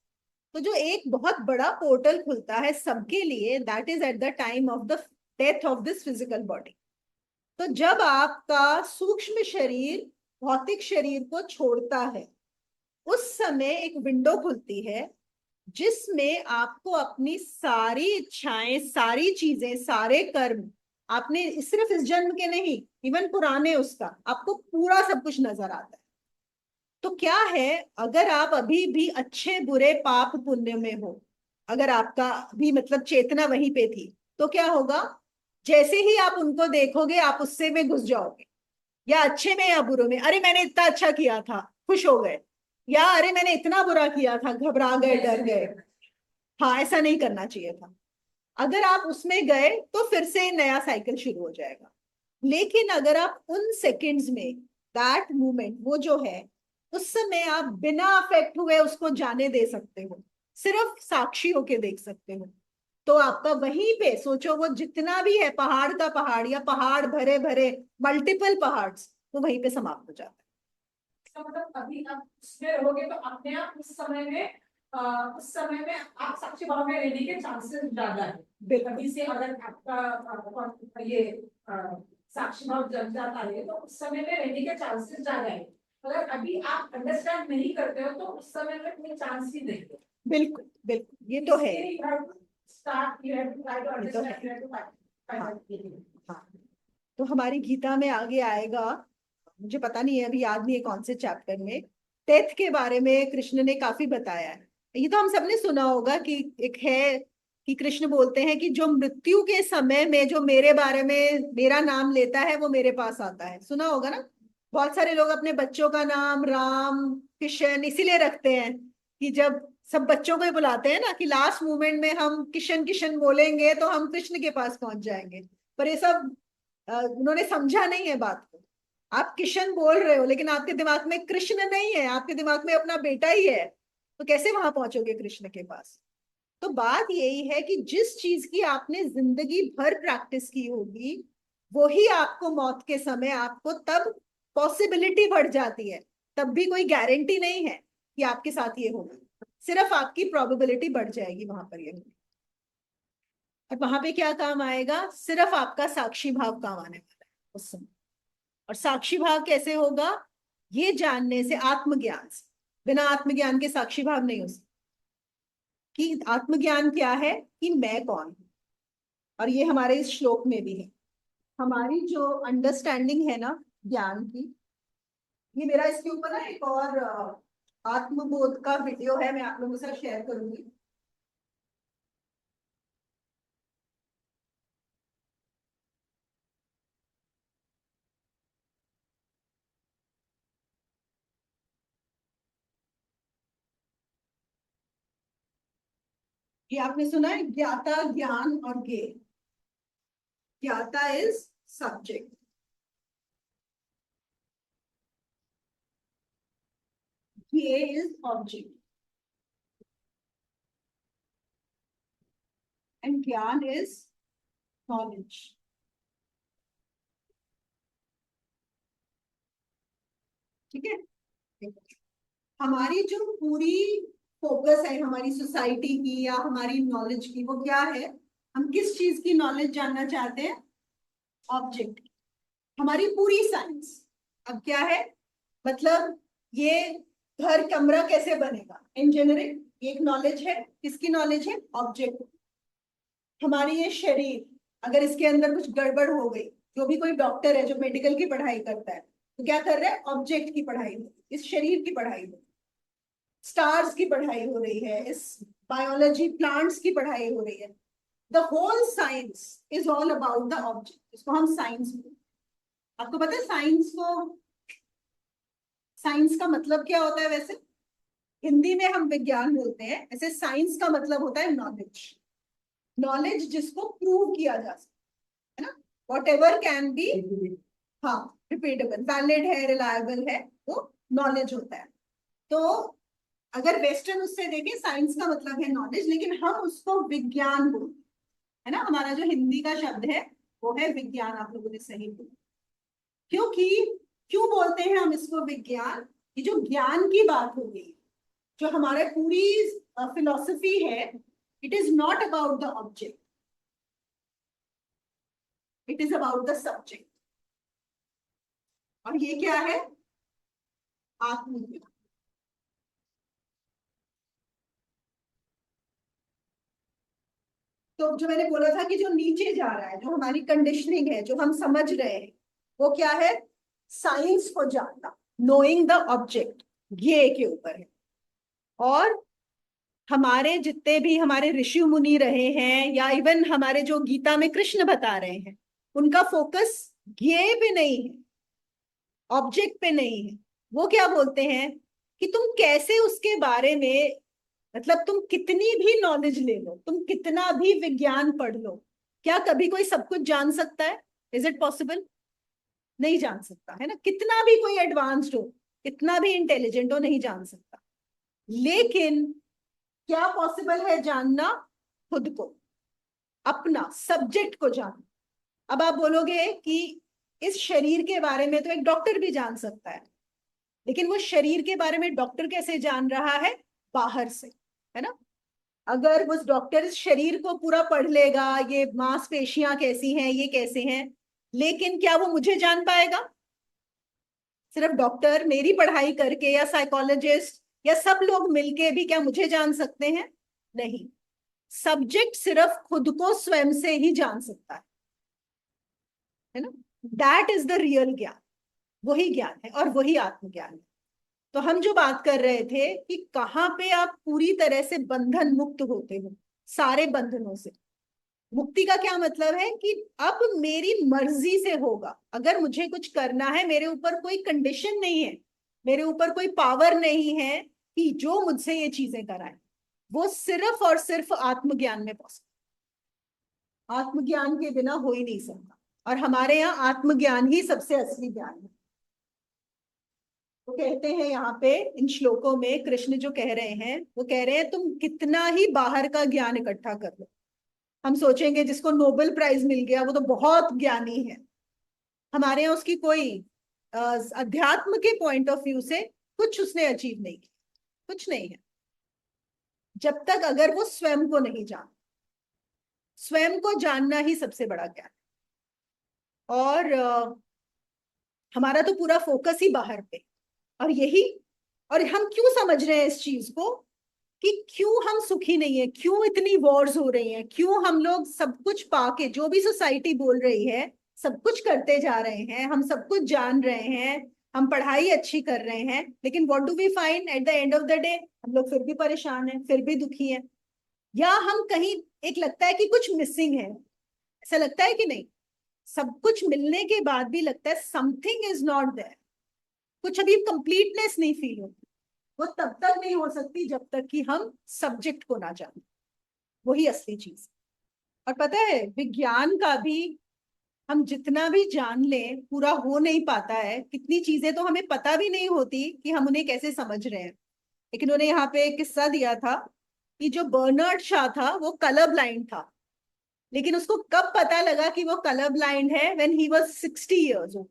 तो जो एक बहुत बड़ा पोर्टल खुलता है सबके लिए, that is at the time of the death of this physical body. तो जब आपका सूक्ष्म शरीर भौतिक शरीर को छोड़ता है, उस समय एक विंडो खुलती है जिसमें आपको अपनी सारी इच्छाएं, सारी चीजें, सारे कर्म, आपने सिर्फ इस जन्म के नहीं, इवन पुराने, उसका आपको पूरा सब कुछ नजर आता है। तो क्या है, अगर आप अभी भी अच्छे बुरे पाप पुण्य में हो, अगर आपका भी मतलब चेतना वहीं पे थी, तो क्या होगा, जैसे ही आप उनको देखोगे आप उससे में घुस जाओगे, या अच्छे में या बुरे में, अरे मैंने इतना अच्छा किया था, खुश हो गए, या अरे मैंने इतना बुरा किया था, घबरा गए, डर गए। हाँ, ऐसा नहीं करना चाहिए था। अगर आप उसमें गए तो फिर से नया साइकिल शुरू हो जाएगा। लेकिन अगर आप उन सेकंड्स में, दैट मोमेंट वो जो है, उस समय आप बिना अफेक्ट हुए उसको जाने दे सकते हो, सिर्फ साक्षी होके देख सकते हो, तो आपका वहीं पे सोचो, वो जितना भी है, पहाड़ का पहाड़ या पहाड़ भरे भरे मल्टीपल पहाड़, वो वहीं पे समाप्त हो जाता है। इसका मतलब अभी आप उसमें रहोगे तो अपने आप उस समय में आप साक्षी भाव में रहने के चांसेस ज्यादा है। बिल्कुल। अभी से अगर आपका ये साक्षी भाव जग जाता है तो उस समय में रहने के चांसेस ज्यादा है। अगर अभी आप अंडरस्टैंड नहीं करते हो तो उस समय में कोई चांस ही नहीं है। बिल्कुल बिल्कुल, ये तो है। Start you have to try to ये तो अंडरस्टैंड, यू है। हैव टू हाँ फाइंड। हाँ। तो हमारी गीता में आगे आएगा, मुझे पता नहीं है, अभी याद नहीं है कौन से चैप्टर में, डेथ के बारे में कृष्ण ने काफी बताया है। ये तो हम सबने सुना होगा कि एक है कि कृष्ण बोलते हैं कि जो मृत्यु के समय में जो मेरे बारे में मेरा नाम लेता है वो मेरे पास आता है, सुना होगा ना। बहुत सारे लोग अपने बच्चों का नाम राम किशन इसीलिए रखते हैं कि जब सब बच्चों को ही बुलाते हैं ना, कि लास्ट मोमेंट में हम किशन किशन बोलेंगे तो हम कृष्ण के पास पहुंच जाएंगे। पर ये सब उन्होंने समझा नहीं है बात को। आप किशन बोल रहे हो लेकिन आपके दिमाग में कृष्ण नहीं है, आपके दिमाग में अपना बेटा ही है, तो कैसे वहां पहुंचोगे कृष्ण के पास। तो बात यही है कि जिस चीज की आपने जिंदगी भर प्रैक्टिस की होगी, वो ही आपको मौत के समय आपको तब पॉसिबिलिटी बढ़ जाती है। तब भी कोई गारंटी नहीं है कि आपके साथ ये होगा, सिर्फ आपकी प्रोबेबिलिटी बढ़ जाएगी वहां पर ये होगी। और वहां पे क्या काम आएगा, सिर्फ आपका साक्षी भाव काम आने वाला है उस समय। और साक्षी भाव कैसे होगा, ये जानने से, आत्मज्ञान से। बिना आत्मज्ञान के साक्षी भाव नहीं हो सकता। कि आत्मज्ञान क्या है, कि मैं कौन हूं। और ये हमारे इस श्लोक में भी है। हमारी जो अंडरस्टैंडिंग है ना ज्ञान की, ये मेरा इसके ऊपर ना एक और आत्मबोध का वीडियो है, मैं आप लोगों के साथ शेयर करूंगी। ये आपने सुना है, ज्ञाता ज्ञान और ज्ञेय। ज्ञाता इज सब्जेक्ट, ज्ञेय इज ऑब्जेक्ट, एंड ज्ञान इज नॉलेज। ठीक है। हमारी जो पूरी फोकस है हमारी सोसाइटी की या हमारी नॉलेज की, वो क्या है, हम किस चीज की नॉलेज जानना चाहते हैं, ऑब्जेक्ट। हमारी पूरी साइंस अब क्या है, मतलब ये घर कमरा कैसे बनेगा, इंजीनियरिंग, ये एक नॉलेज है, किसकी नॉलेज है, ऑब्जेक्ट। हमारी ये शरीर, अगर इसके अंदर कुछ गड़बड़ हो गई, जो भी कोई डॉक्टर है जो मेडिकल की पढ़ाई करता है, तो क्या कर रहा है, ऑब्जेक्ट की पढ़ाई हो, इस शरीर की पढ़ाई हो। स्टार्स की पढ़ाई हो रही है, इस बायोलॉजी प्लांट्स की पढ़ाई हो रही है। The whole science is all about the object, इसको हम साइंस बोलते हैं। आपको पता है साइंस को साइंस का मतलब क्या होता है वैसे? हिंदी में हम विज्ञान बोलते हैं, ऐसे साइंस का मतलब होता है नॉलेज। नॉलेज जिसको प्रूव किया जा सकता है ना, वॉट एवर कैन बी, हाँ, रिपीटेबल, वैलिड है, रिलायबल है, वो नॉलेज होता है। तो अगर वेस्टर्न उससे देखें, साइंस का मतलब है नॉलेज, लेकिन हम उसको विज्ञान बोलते हैं, है ना। हमारा जो हिंदी का शब्द है वो है विज्ञान, आप लोगों ने सही बोला। क्योंकि क्यों बोलते हैं हम इसको विज्ञान? ये जो ज्ञान की बात हो गई, जो हमारे पूरी फिलोसफी है, it is not about the object, it is about the subject. और ये क्या है? आत्मज्ञान। तो जो मैंने बोला था कि जो नीचे जा रहा है, जो हमारी कंडीशनिंग है, जो हम समझ रहे हैं, वो क्या है? साइंस को जानना, नोइंग द ऑब्जेक्ट, ये के ऊपर है। और हमारे जितने भी हमारे ऋषि मुनि रहे हैं, या इवन हमारे जो गीता में कृष्ण बता रहे हैं, उनका फोकस ये पे नहीं है, ऑब्जेक्ट पे नहीं है। वो क्या बोलते हैं कि तुम कैसे उसके बारे में, मतलब तुम कितनी भी नॉलेज ले लो, तुम कितना भी विज्ञान पढ़ लो, क्या कभी कोई सब कुछ जान सकता है? Is it possible? नहीं जान सकता, है ना। कितना भी कोई एडवांस्ड हो, कितना भी इंटेलिजेंट हो, नहीं जान सकता। लेकिन क्या पॉसिबल है जानना? खुद को, अपना सब्जेक्ट को जानना। अब आप बोलोगे कि इस शरीर के बारे में तो एक डॉक्टर भी जान सकता है, लेकिन वो शरीर के बारे में डॉक्टर कैसे जान रहा है? बाहर से, है ना। अगर उस डॉक्टर इस शरीर को पूरा पढ़ लेगा, ये मांसपेशियां कैसी हैं, ये कैसे हैं, लेकिन क्या वो मुझे जान पाएगा? सिर्फ डॉक्टर मेरी पढ़ाई करके, या साइकोलॉजिस्ट, या सब लोग मिलके भी क्या मुझे जान सकते हैं? नहीं। सब्जेक्ट सिर्फ खुद को स्वयं से ही जान सकता है ना। दैट इज द रियल ज्ञान, वही ज्ञान है और वही आत्मज्ञान है। तो हम जो बात कर रहे थे कि कहाँ पे आप पूरी तरह से बंधन मुक्त होते हो, सारे बंधनों से। मुक्ति का क्या मतलब है कि अब मेरी मर्जी से होगा, अगर मुझे कुछ करना है, मेरे ऊपर कोई कंडीशन नहीं है, मेरे ऊपर कोई पावर नहीं है कि जो मुझसे ये चीजें कराए। वो सिर्फ और सिर्फ आत्मज्ञान में पॉसिबल, आत्मज्ञान के बिना हो ही नहीं सकता। और हमारे यहाँ आत्मज्ञान ही सबसे असली ज्ञान है। वो कहते हैं यहाँ पे इन श्लोकों में, कृष्ण जो कह रहे हैं, वो कह रहे हैं तुम कितना ही बाहर का ज्ञान इकट्ठा कर लो, हम सोचेंगे जिसको नोबेल प्राइज मिल गया वो तो बहुत ज्ञानी है। हमारे यहाँ उसकी कोई अध्यात्म के पॉइंट ऑफ व्यू से कुछ उसने अचीव नहीं किया, कुछ नहीं है, जब तक अगर वो स्वयं को नहीं जान। स्वयं को जानना ही सबसे बड़ा ज्ञान। और हमारा तो पूरा फोकस ही बाहर पे, और यही, और हम क्यों समझ रहे हैं इस चीज को कि क्यों हम सुखी नहीं है, क्यों इतनी वॉर्स हो रही हैं, क्यों हम लोग सब कुछ पाके, जो भी सोसाइटी बोल रही है, सब कुछ करते जा रहे हैं, हम सब कुछ जान रहे हैं, हम पढ़ाई अच्छी कर रहे हैं, लेकिन what do we find at the end of the day? हम लोग फिर भी परेशान हैं, फिर भी दुखी हैं। या हम कहीं, एक लगता है कि कुछ मिसिंग है, ऐसा लगता है कि नहीं? सब कुछ मिलने के बाद भी लगता है समथिंग इज नॉट देयर, कुछ अभी कंप्लीटनेस नहीं फील होती। वो तब तक नहीं हो सकती जब तक कि हम सब्जेक्ट को ना जाने, वही असली चीज। और पता है, विज्ञान का भी हम जितना भी जान लें पूरा हो नहीं पाता है। कितनी चीजें तो हमें पता भी नहीं होती कि हम उन्हें कैसे समझ रहे हैं। लेकिन उन्होंने यहाँ पे एक किस्सा दिया था कि जो बर्नार्ड शॉ था वो कलर ब्लाइंड था, लेकिन उसको कब पता लगा कि वो कलर ब्लाइंड है? When he was 60 years old।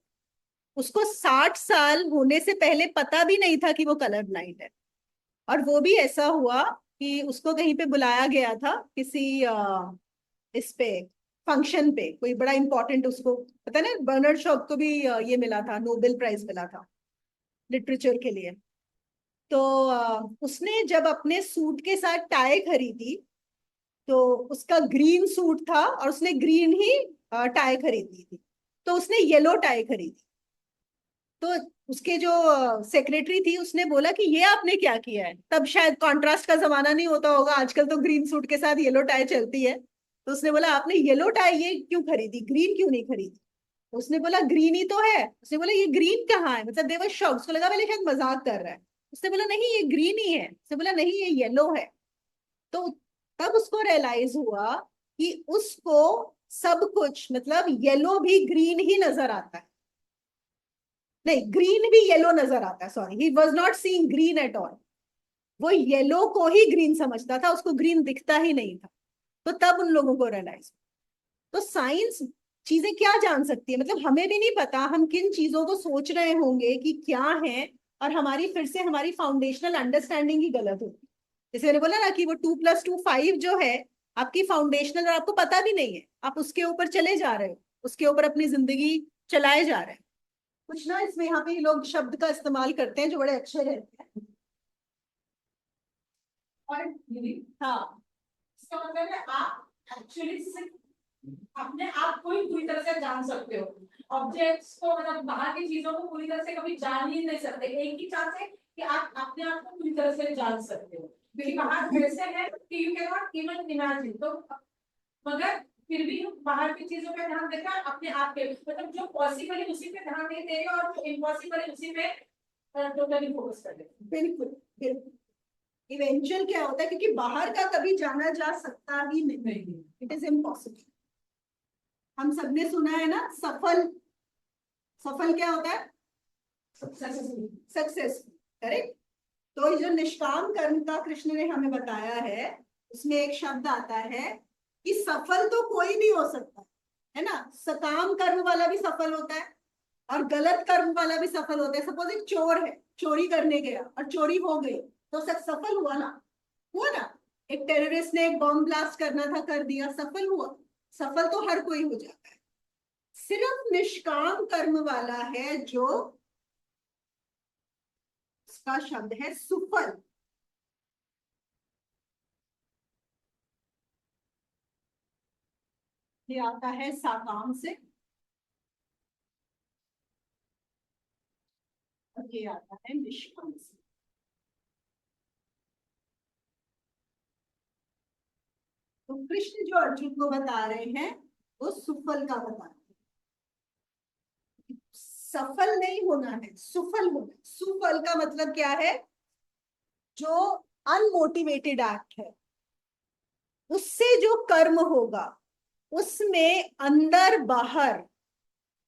उसको 60 साल होने से पहले पता भी नहीं था कि वो कलर ब्लाइंड है। और वो भी ऐसा हुआ कि उसको कहीं पे बुलाया गया था किसी इस पे फंक्शन पे, कोई बड़ा इंपॉर्टेंट, उसको पता ना, बर्नार्ड शॉ को भी ये मिला था, नोबेल प्राइज मिला था लिटरेचर के लिए। तो उसने जब अपने सूट के साथ टाई खरीदी, तो उसका ग्रीन सूट था और उसने ग्रीन ही टाई खरीदी थी, तो उसने येलो टाई खरीदी। तो उसके जो सेक्रेटरी थी, उसने बोला कि ये आपने क्या किया है? तब शायद कॉन्ट्रास्ट का जमाना नहीं होता होगा, आजकल तो ग्रीन सूट के साथ येलो टाई चलती है। तो उसने बोला आपने येलो टाई ये क्यों खरीदी, ग्रीन क्यों नहीं खरीदी? उसने बोला ग्रीन ही तो है। उसने बोला ये ग्रीन कहाँ है, मतलब दे वर शॉक्ड, उसको लगा पहले शायद मजाक कर रहा है। उसने बोला नहीं ये ग्रीन ही है। उसने बोला नहीं ये येलो है। तो तब उसको रियलाइज हुआ कि उसको सब कुछ मतलब येलो भी ग्रीन ही नजर आता है, नहीं ग्रीन भी येलो नजर आता है, sorry he was not seeing green at all. वो येलो को ही ग्रीन समझता था, उसको ग्रीन दिखता ही नहीं था। तो तब उन लोगों को रियलाइज। तो साइंस चीजें क्या जान सकती है, मतलब हमें भी नहीं पता हम किन चीजों को सोच रहे होंगे कि क्या है, और हमारी फिर से हमारी फाउंडेशनल अंडरस्टैंडिंग ही गलत होगी। जैसे मैंने बोला ना कि वो 2+2 5 जो है, आपकी फाउंडेशनल, और आपको पता भी नहीं है, आप उसके ऊपर चले जा रहे हो, उसके ऊपर अपनी जिंदगी चलाए जा रहे हैं। कुछ ना इसमें यहाँ पे ये लोग शब्द का इस्तेमाल करते हैं जो बड़े अच्छे रहते हैं। और दीदी, हाँ इसका मतलब है आप एक्चुअली अपने आप को ही पूरी तरह से जान सकते हो। ऑब्जेक्ट्स को मतलब बाहर की चीजों को पूरी तरह से कभी जान ही नहीं सकते, एक ही चांस है कि आप अपने आप को पूरी तरह से जान सकते हो, क्योंकि बाहर वैसे है कि you can not even imagine. तो मगर फिर भी बाहर की चीजों पे ध्यान देकर अपने आप पे मतलब जो पॉसिबल है उसी पे ध्यान नहीं देगा, और जो इम्पॉसिबल है उसी पे टोटली फोकस कर देगा। बिल्कुल बिल्कुल। इवेंचुअल क्या होता है, क्योंकि बाहर का कभी जाना जा सकता ही नहीं, इट इज इम्पॉसिबल। हम सबने सुना है ना सफल, सफल क्या होता है, सक्सेसफुल, करेक्ट। तो ये जो निष्काम कर्म का कृष्ण ने हमें बताया है, उसमें एक शब्द आता है कि सफल तो कोई भी हो सकता है ना, सकाम कर्म वाला भी सफल होता है और गलत कर्म वाला भी सफल होता है। सपोज एक चोर है, चोरी करने गया और चोरी हो गई, तो सब सफल हुआ ना, हुआ ना। एक टेररिस्ट ने एक बॉम्ब ब्लास्ट करना था, कर दिया, सफल हुआ। सफल तो हर कोई हो जाता है, सिर्फ निष्काम कर्म वाला है जो, उसका शब्द है सुफल। ये आता है साकाम से, और ये आता है निष्काम से। तो कृष्ण जो अर्जुन को बता रहे हैं वो सुफल का बता रहे हैं, सफल नहीं होना है, सुफल होना है। सुफल का मतलब क्या है, जो अनमोटिवेटेड एक्ट है, उससे जो कर्म होगा उसमें अंदर बाहर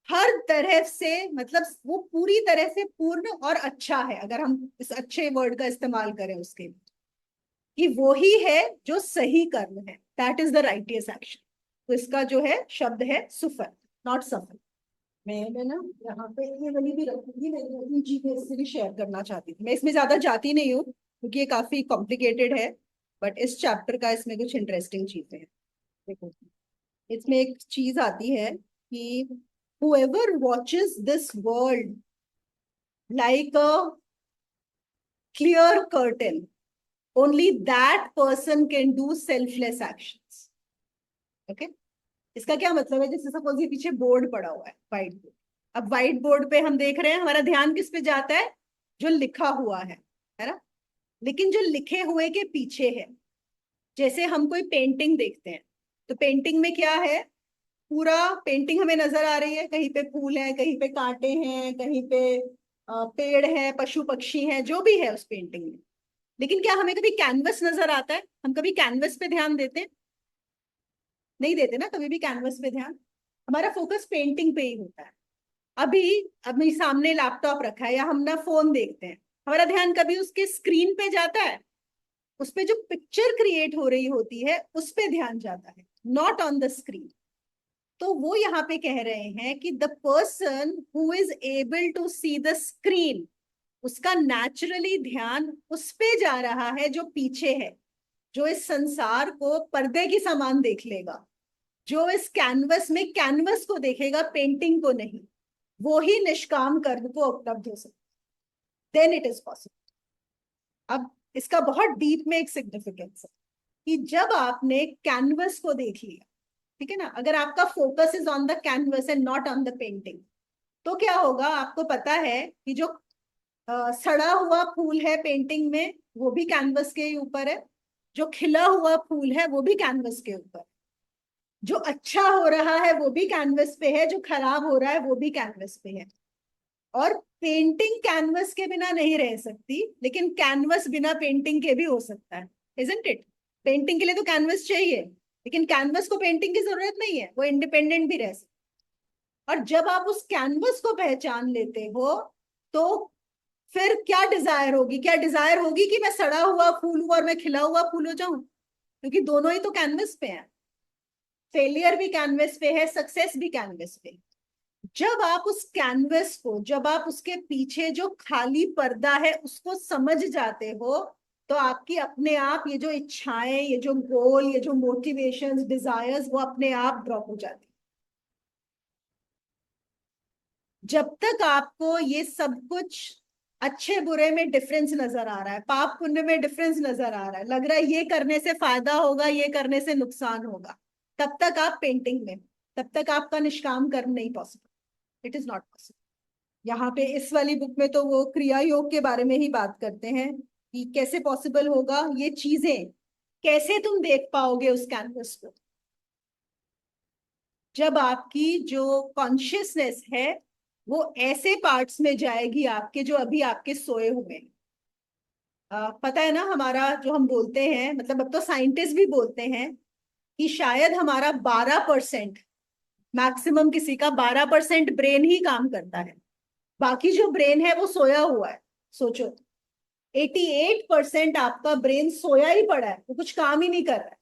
हर तरह से, मतलब वो पूरी तरह से पूर्ण और अच्छा है, अगर हम इस अच्छे वर्ड का इस्तेमाल करें उसके लिए, कि वो ही है जो सही कर्म है, that is the righteous action. तो इसका जो है शब्द है सुफल, नॉट सफल। मैं ना यहाँ पे ये वाली भी रखूंगी, मैं 2-3 चीजें इससे भी शेयर करना चाहती थी। मैं इसमें ज्यादा जाती नहीं हूँ क्योंकि ये काफी कॉम्प्लिकेटेड है, बट इस चैप्टर का इसमें कुछ इंटरेस्टिंग चीजें हैं। देखो इसमें एक चीज आती है कि whoever watches this world like a clear curtain, only that person can do selfless actions. Okay okay? इसका क्या मतलब है, जैसे सपोज ये पीछे बोर्ड पड़ा हुआ है, व्हाइट बोर्ड। अब व्हाइट बोर्ड पे हम देख रहे हैं, हमारा ध्यान किस पे जाता है, जो लिखा हुआ है ना। लेकिन जो लिखे हुए के पीछे है, जैसे हम कोई पेंटिंग देखते हैं, तो पेंटिंग में क्या है, पूरा पेंटिंग हमें नजर आ रही है, कहीं पे फूल है, कहीं पे कांटे हैं, कहीं पे पेड़ है, पशु पक्षी हैं, जो भी है उस पेंटिंग में। लेकिन क्या हमें कभी कैनवस नजर आता है, हम कभी कैनवस पे ध्यान देते हैं, नहीं देते ना कभी भी कैनवस पे ध्यान। हमारा फोकस पेंटिंग पे ही होता है। अभी अभी सामने लैपटॉप रखा है या हम ना फोन देखते हैं, हमारा ध्यान कभी उसके स्क्रीन पे जाता है, उस पे जो पिक्चर क्रिएट हो रही होती है उस पे ध्यान जाता है, नॉट ऑन द स्क्रीन। तो वो यहाँ पे कह रहे हैं कि the person who is able to see the screen, उसका नेचुरली ध्यान उस पे जा रहा है जो पीछे है, जो इस संसार को पर्दे की समान देख लेगा, जो इस कैनवस में कैनवस को देखेगा, पेंटिंग को नहीं, वो ही निष्काम कर्म को उपलब्ध हो सकता, देन इट इज पॉसिबल। अब इसका बहुत डीप में एक सिग्निफिकेंस है कि जब आपने कैनवस को देख लिया, ठीक है ना, अगर आपका focus is on the canvas and not on the painting, तो क्या होगा, आपको पता है कि जो सड़ा हुआ फूल है पेंटिंग में वो भी कैनवस के ऊपर है, जो खिला हुआ फूल है वो भी कैनवस के ऊपर। जो अच्छा हो रहा है वो भी कैनवस पे है, जो खराब हो रहा है वो भी कैनवस पे है। और पेंटिंग कैनवस के बिना नहीं रह सकती, लेकिन कैनवस बिना पेंटिंग के भी हो सकता है, इजंट इट? पेंटिंग के लिए तो कैनवस चाहिए, लेकिन कैनवस को पेंटिंग की जरूरत नहीं है, वो इंडिपेंडेंट भी रह सकता है। और जब आप उस कैनवस को पहचान लेते हो, तो फिर क्या डिजायर होगी? क्या डिजायर होगी कि मैं सड़ा हुआ फूल हूं और मैं खिला हुआ फूल हो जाऊं? क्योंकि दोनों ही तो कैनवस पे हैं। फेलियर भी कैनवस पे है, सक्सेस भी कैनवस पे। जब आप उस कैनवस को, जब आप उसके पीछे जो खाली पर्दा है उसको समझ जाते हो, तो आपकी अपने आप ये जो इच्छाएं, ये जो गोल, ये जो मोटिवेशंस, डिजायर्स, वो अपने आप ड्रॉप हो जाती। जब तक आपको ये सब कुछ अच्छे बुरे में डिफरेंस नजर आ रहा है, पाप पुण्य में डिफरेंस नजर आ रहा है, लग रहा है ये करने से फायदा होगा, ये करने से नुकसान होगा, तब तक आप पेंटिंग में, तब तक आपका निष्काम कर्म नहीं possible. It is not possible. यहाँ पे इस वाली बुक में तो वो क्रिया योग के बारे में ही बात करते हैं कि कैसे पॉसिबल होगा ये चीजें, कैसे तुम देख पाओगे उस कैनवस को, जब आपकी जो कॉन्शियसनेस है वो ऐसे पार्ट्स में जाएगी आपके जो अभी आपके सोए हुए हैं। पता है ना, हमारा जो हम बोलते हैं, मतलब अब तो साइंटिस्ट भी बोलते हैं कि शायद हमारा 12%, मैक्सिमम किसी का 12% ब्रेन ही काम करता है, बाकी जो ब्रेन है वो सोया हुआ है। सोचो, 88% आपका ब्रेन सोया ही पड़ा है, वो कुछ काम ही नहीं कर रहा है।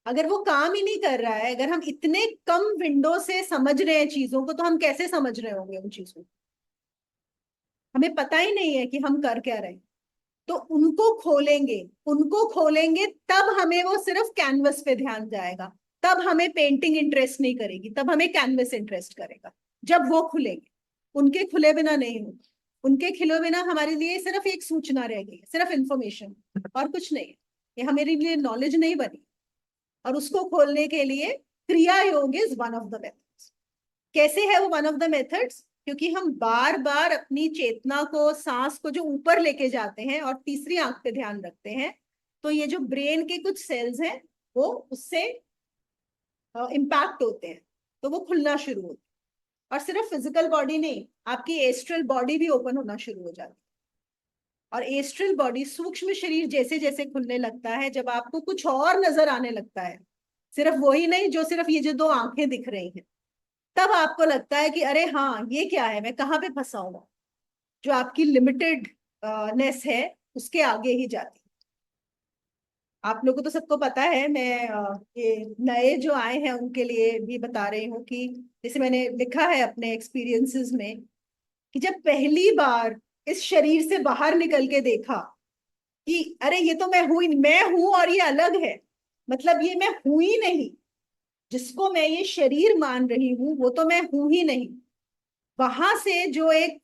अगर वो काम ही नहीं कर रहा है, अगर हम इतने कम विंडो से समझ रहे हैं चीजों को, तो हम कैसे समझ रहे होंगे उन चीजों को? हमें पता ही नहीं है कि हम कर क्या रहे हैं। तो उनको खोलेंगे, उनको खोलेंगे, तब हमें वो सिर्फ कैनवस पे ध्यान जाएगा, तब हमें पेंटिंग इंटरेस्ट नहीं करेगी, तब हमें कैनवस इंटरेस्ट करेगा। जब वो खुलेंगे, उनके खुले बिना नहीं होगा। उनके खिले बिना हमारे लिए सिर्फ एक सूचना रह गई है, सिर्फ इंफॉर्मेशन, और कुछ नहीं है। ये हमारे लिए नॉलेज नहीं बनी। और उसको खोलने के लिए क्रिया योग is one of the methods. कैसे है वो वन ऑफ द मेथड्स? क्योंकि हम बार बार अपनी चेतना को, सांस को जो ऊपर लेके जाते हैं और तीसरी आंख पे ध्यान रखते हैं, तो ये जो ब्रेन के कुछ सेल्स हैं वो उससे इम्पैक्ट होते हैं, तो वो खुलना शुरू होते हैं। और सिर्फ फिजिकल बॉडी नहीं, आपकी एस्ट्रल बॉडी भी ओपन होना शुरू हो जाती है। और एस्ट्रल बॉडी, सूक्ष्म शरीर जैसे जैसे खुलने लगता है, जब आपको कुछ और नजर आने लगता है, सिर्फ वही नहीं जो सिर्फ ये जो दो आंखें दिख रही हैं, तब आपको लगता है कि अरे हाँ, ये क्या है, मैं कहाँ पे फंसा हुआ। जो आपकी लिमिटेड नेस है उसके आगे ही जाती है। आप लोगों को तो सबको पता है, मैं ये नए जो आए हैं उनके लिए भी बता रही हूँ कि जैसे मैंने लिखा है अपने एक्सपीरियंसेस में, कि जब पहली बार इस शरीर से बाहर निकल के देखा कि अरे ये तो मैं हूं ही, मैं हूं और ये अलग है, मतलब ये मैं हूं ही नहीं, जिसको मैं ये शरीर मान रही हूँ वो तो मैं हूं ही नहीं। वहां से जो एक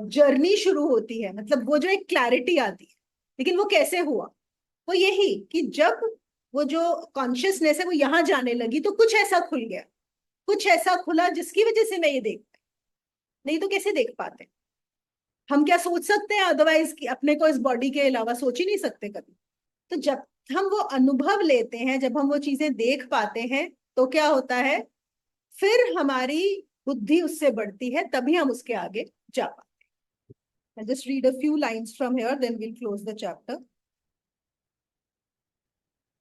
जर्नी शुरू होती है, मतलब वो जो एक क्लैरिटी आती है। लेकिन वो कैसे हुआ? वो यही कि जब वो जो कॉन्शियसनेस है वो यहाँ जाने लगी, तो कुछ ऐसा खुल गया, कुछ ऐसा खुला जिसकी वजह से मैं ये देख पाई। नहीं तो कैसे देख पाते? हम क्या सोच सकते हैं अदरवाइज कि अपने को इस बॉडी के अलावा सोच ही नहीं सकते कभी? तो जब हम वो अनुभव लेते हैं, जब हम वो चीजें देख पाते हैं, तो क्या होता है, फिर हमारी बुद्धि उससे बढ़ती है, तभी हम उसके आगे जा पाते हैं। I'll just read a few lines from here, then we'll close the chapter.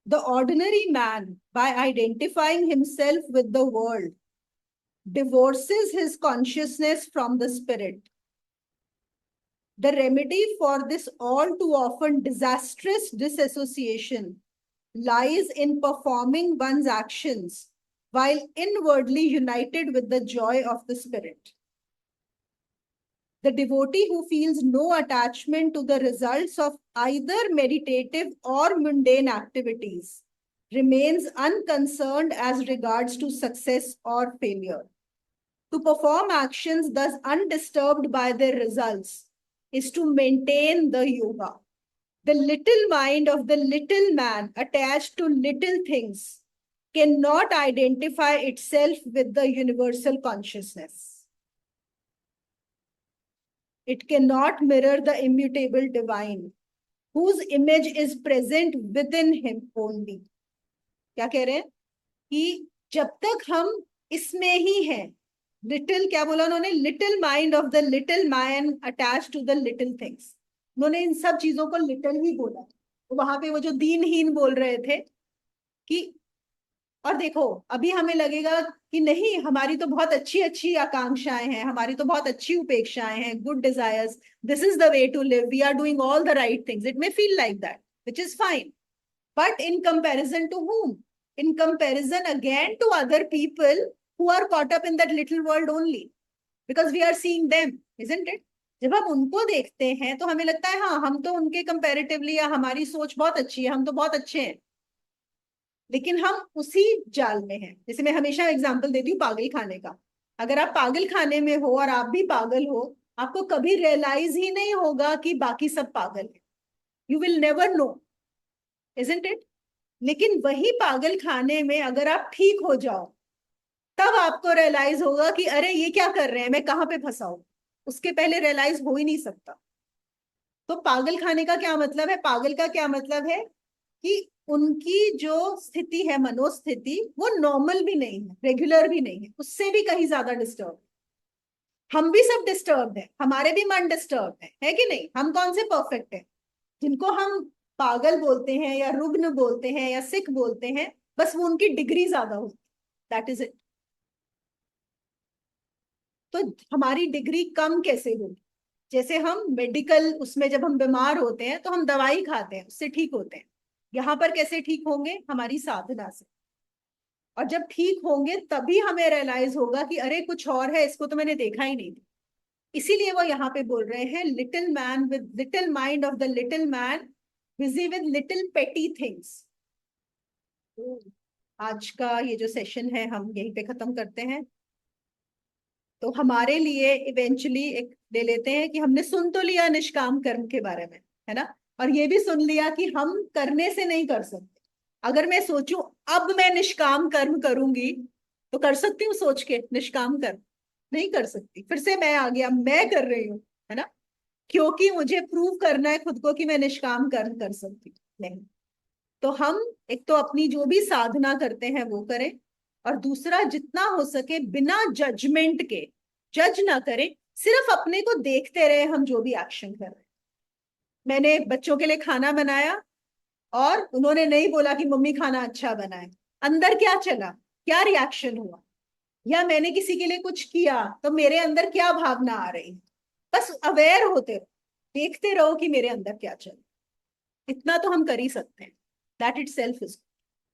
The ordinary man, by identifying himself with the world, divorces his consciousness from the spirit. The remedy for this all too often disastrous disassociation lies in performing one's actions while inwardly united with the joy of the spirit. The devotee who feels no attachment to the results of either meditative or mundane activities remains unconcerned as regards to success or failure. To perform actions thus undisturbed by their results is to maintain the yoga. The little mind of the little man attached to little things cannot identify itself with the universal consciousness. It cannot mirror the immutable divine, whose image is present within him only. क्या कह रहे हैं? कि जब तक हम इसमें ही हैं, लिटिल, क्या बोला उन्होंने, little mind of the little man attach to the little things, उन्होंने इन सब चीजों को लिटिल ही बोला। तो वहां पे वो जो दीनहीन बोल रहे थे कि, और देखो अभी हमें लगेगा कि नहीं, हमारी तो बहुत अच्छी अच्छी आकांक्षाएं हैं, हमारी तो बहुत अच्छी उपेक्षाएं हैं, good desires, this is the way to live, we are doing all the right things, it may feel like that, which is fine, but in comparison to whom? In comparison again to other people who are caught up in that little world only, because we are seeing them, isn't it? जब हम उनको देखते हैं तो हमें लगता है हाँ, हम तो उनके कंपैरेटिवली, या हमारी सोच बहुत अच्छी है, हम तो बहुत अच्छे हैं, लेकिन हम उसी जाल में हैं। जैसे मैं हमेशा एग्जांपल देती हूँ पागल खाने का, अगर आप पागल खाने में हो और आप भी पागल हो, आपको कभी रियलाइज ही नहीं होगा कि बाकी सब पागल है, you will never know, isn't it? लेकिन वही पागल खाने में अगर आप ठीक हो जाओ, तब आपको रियलाइज होगा कि अरे ये क्या कर रहे हैं, मैं कहाँ पे फंसा हूं, उसके पहले रियलाइज हो ही नहीं सकता। तो पागल खाने का क्या मतलब है, पागल का क्या मतलब है कि उनकी जो स्थिति है, मनोस्थिति, वो नॉर्मल भी नहीं है, रेगुलर भी नहीं है, उससे भी कहीं ज्यादा डिस्टर्ब। हम भी सब डिस्टर्ब है, हमारे भी मन डिस्टर्ब है कि नहीं? हम कौन से परफेक्ट है? जिनको हम पागल बोलते हैं या रुग्ण बोलते हैं या सिक बोलते हैं, बस वो उनकी डिग्री ज्यादा होती, दैट इज इट। तो हमारी डिग्री कम कैसे होगी? जैसे हम मेडिकल उसमें जब हम बीमार होते हैं तो हम दवाई खाते हैं, उससे ठीक होते हैं। यहाँ पर कैसे ठीक होंगे? हमारी साधना से। और जब ठीक होंगे तभी हमें रियलाइज होगा कि अरे कुछ और है, इसको तो मैंने देखा ही नहीं था। इसीलिए वो यहाँ पे बोल रहे हैं little man with little mind of the little man, busy with little petty things. आज का ये जो सेशन है हम यहीं पे खत्म करते हैं। तो हमारे लिए इवेंचुअली एक ले लेते हैं कि हमने सुन तो लिया निष्काम कर्म के बारे में, है ना, और ये भी सुन लिया कि हम करने से नहीं कर सकते। अगर मैं सोचूं अब मैं निष्काम कर्म करूंगी, तो कर सकती हूँ सोच के निष्काम कर्म? नहीं कर सकती। फिर से मैं आ गया, मैं कर रही हूँ, है ना, क्योंकि मुझे प्रूव करना है खुद को कि मैं निष्काम कर्म कर सकती हूँ। नहीं। तो हम एक तो अपनी जो भी साधना करते हैं वो करें, और दूसरा जितना हो सके बिना जजमेंट के, जज ना करें, सिर्फ अपने को देखते रहे हम जो भी एक्शन कर रहे हैं। मैंने बच्चों के लिए खाना बनाया और उन्होंने नहीं बोला कि मम्मी खाना अच्छा बना है, अंदर क्या चला, क्या रिएक्शन हुआ, या मैंने किसी के लिए कुछ किया तो मेरे अंदर क्या भावना आ रही है, बस अवेयर होते रहो, देखते रहो कि मेरे अंदर क्या चल, इतना तो हम कर ही सकते हैं। That it self is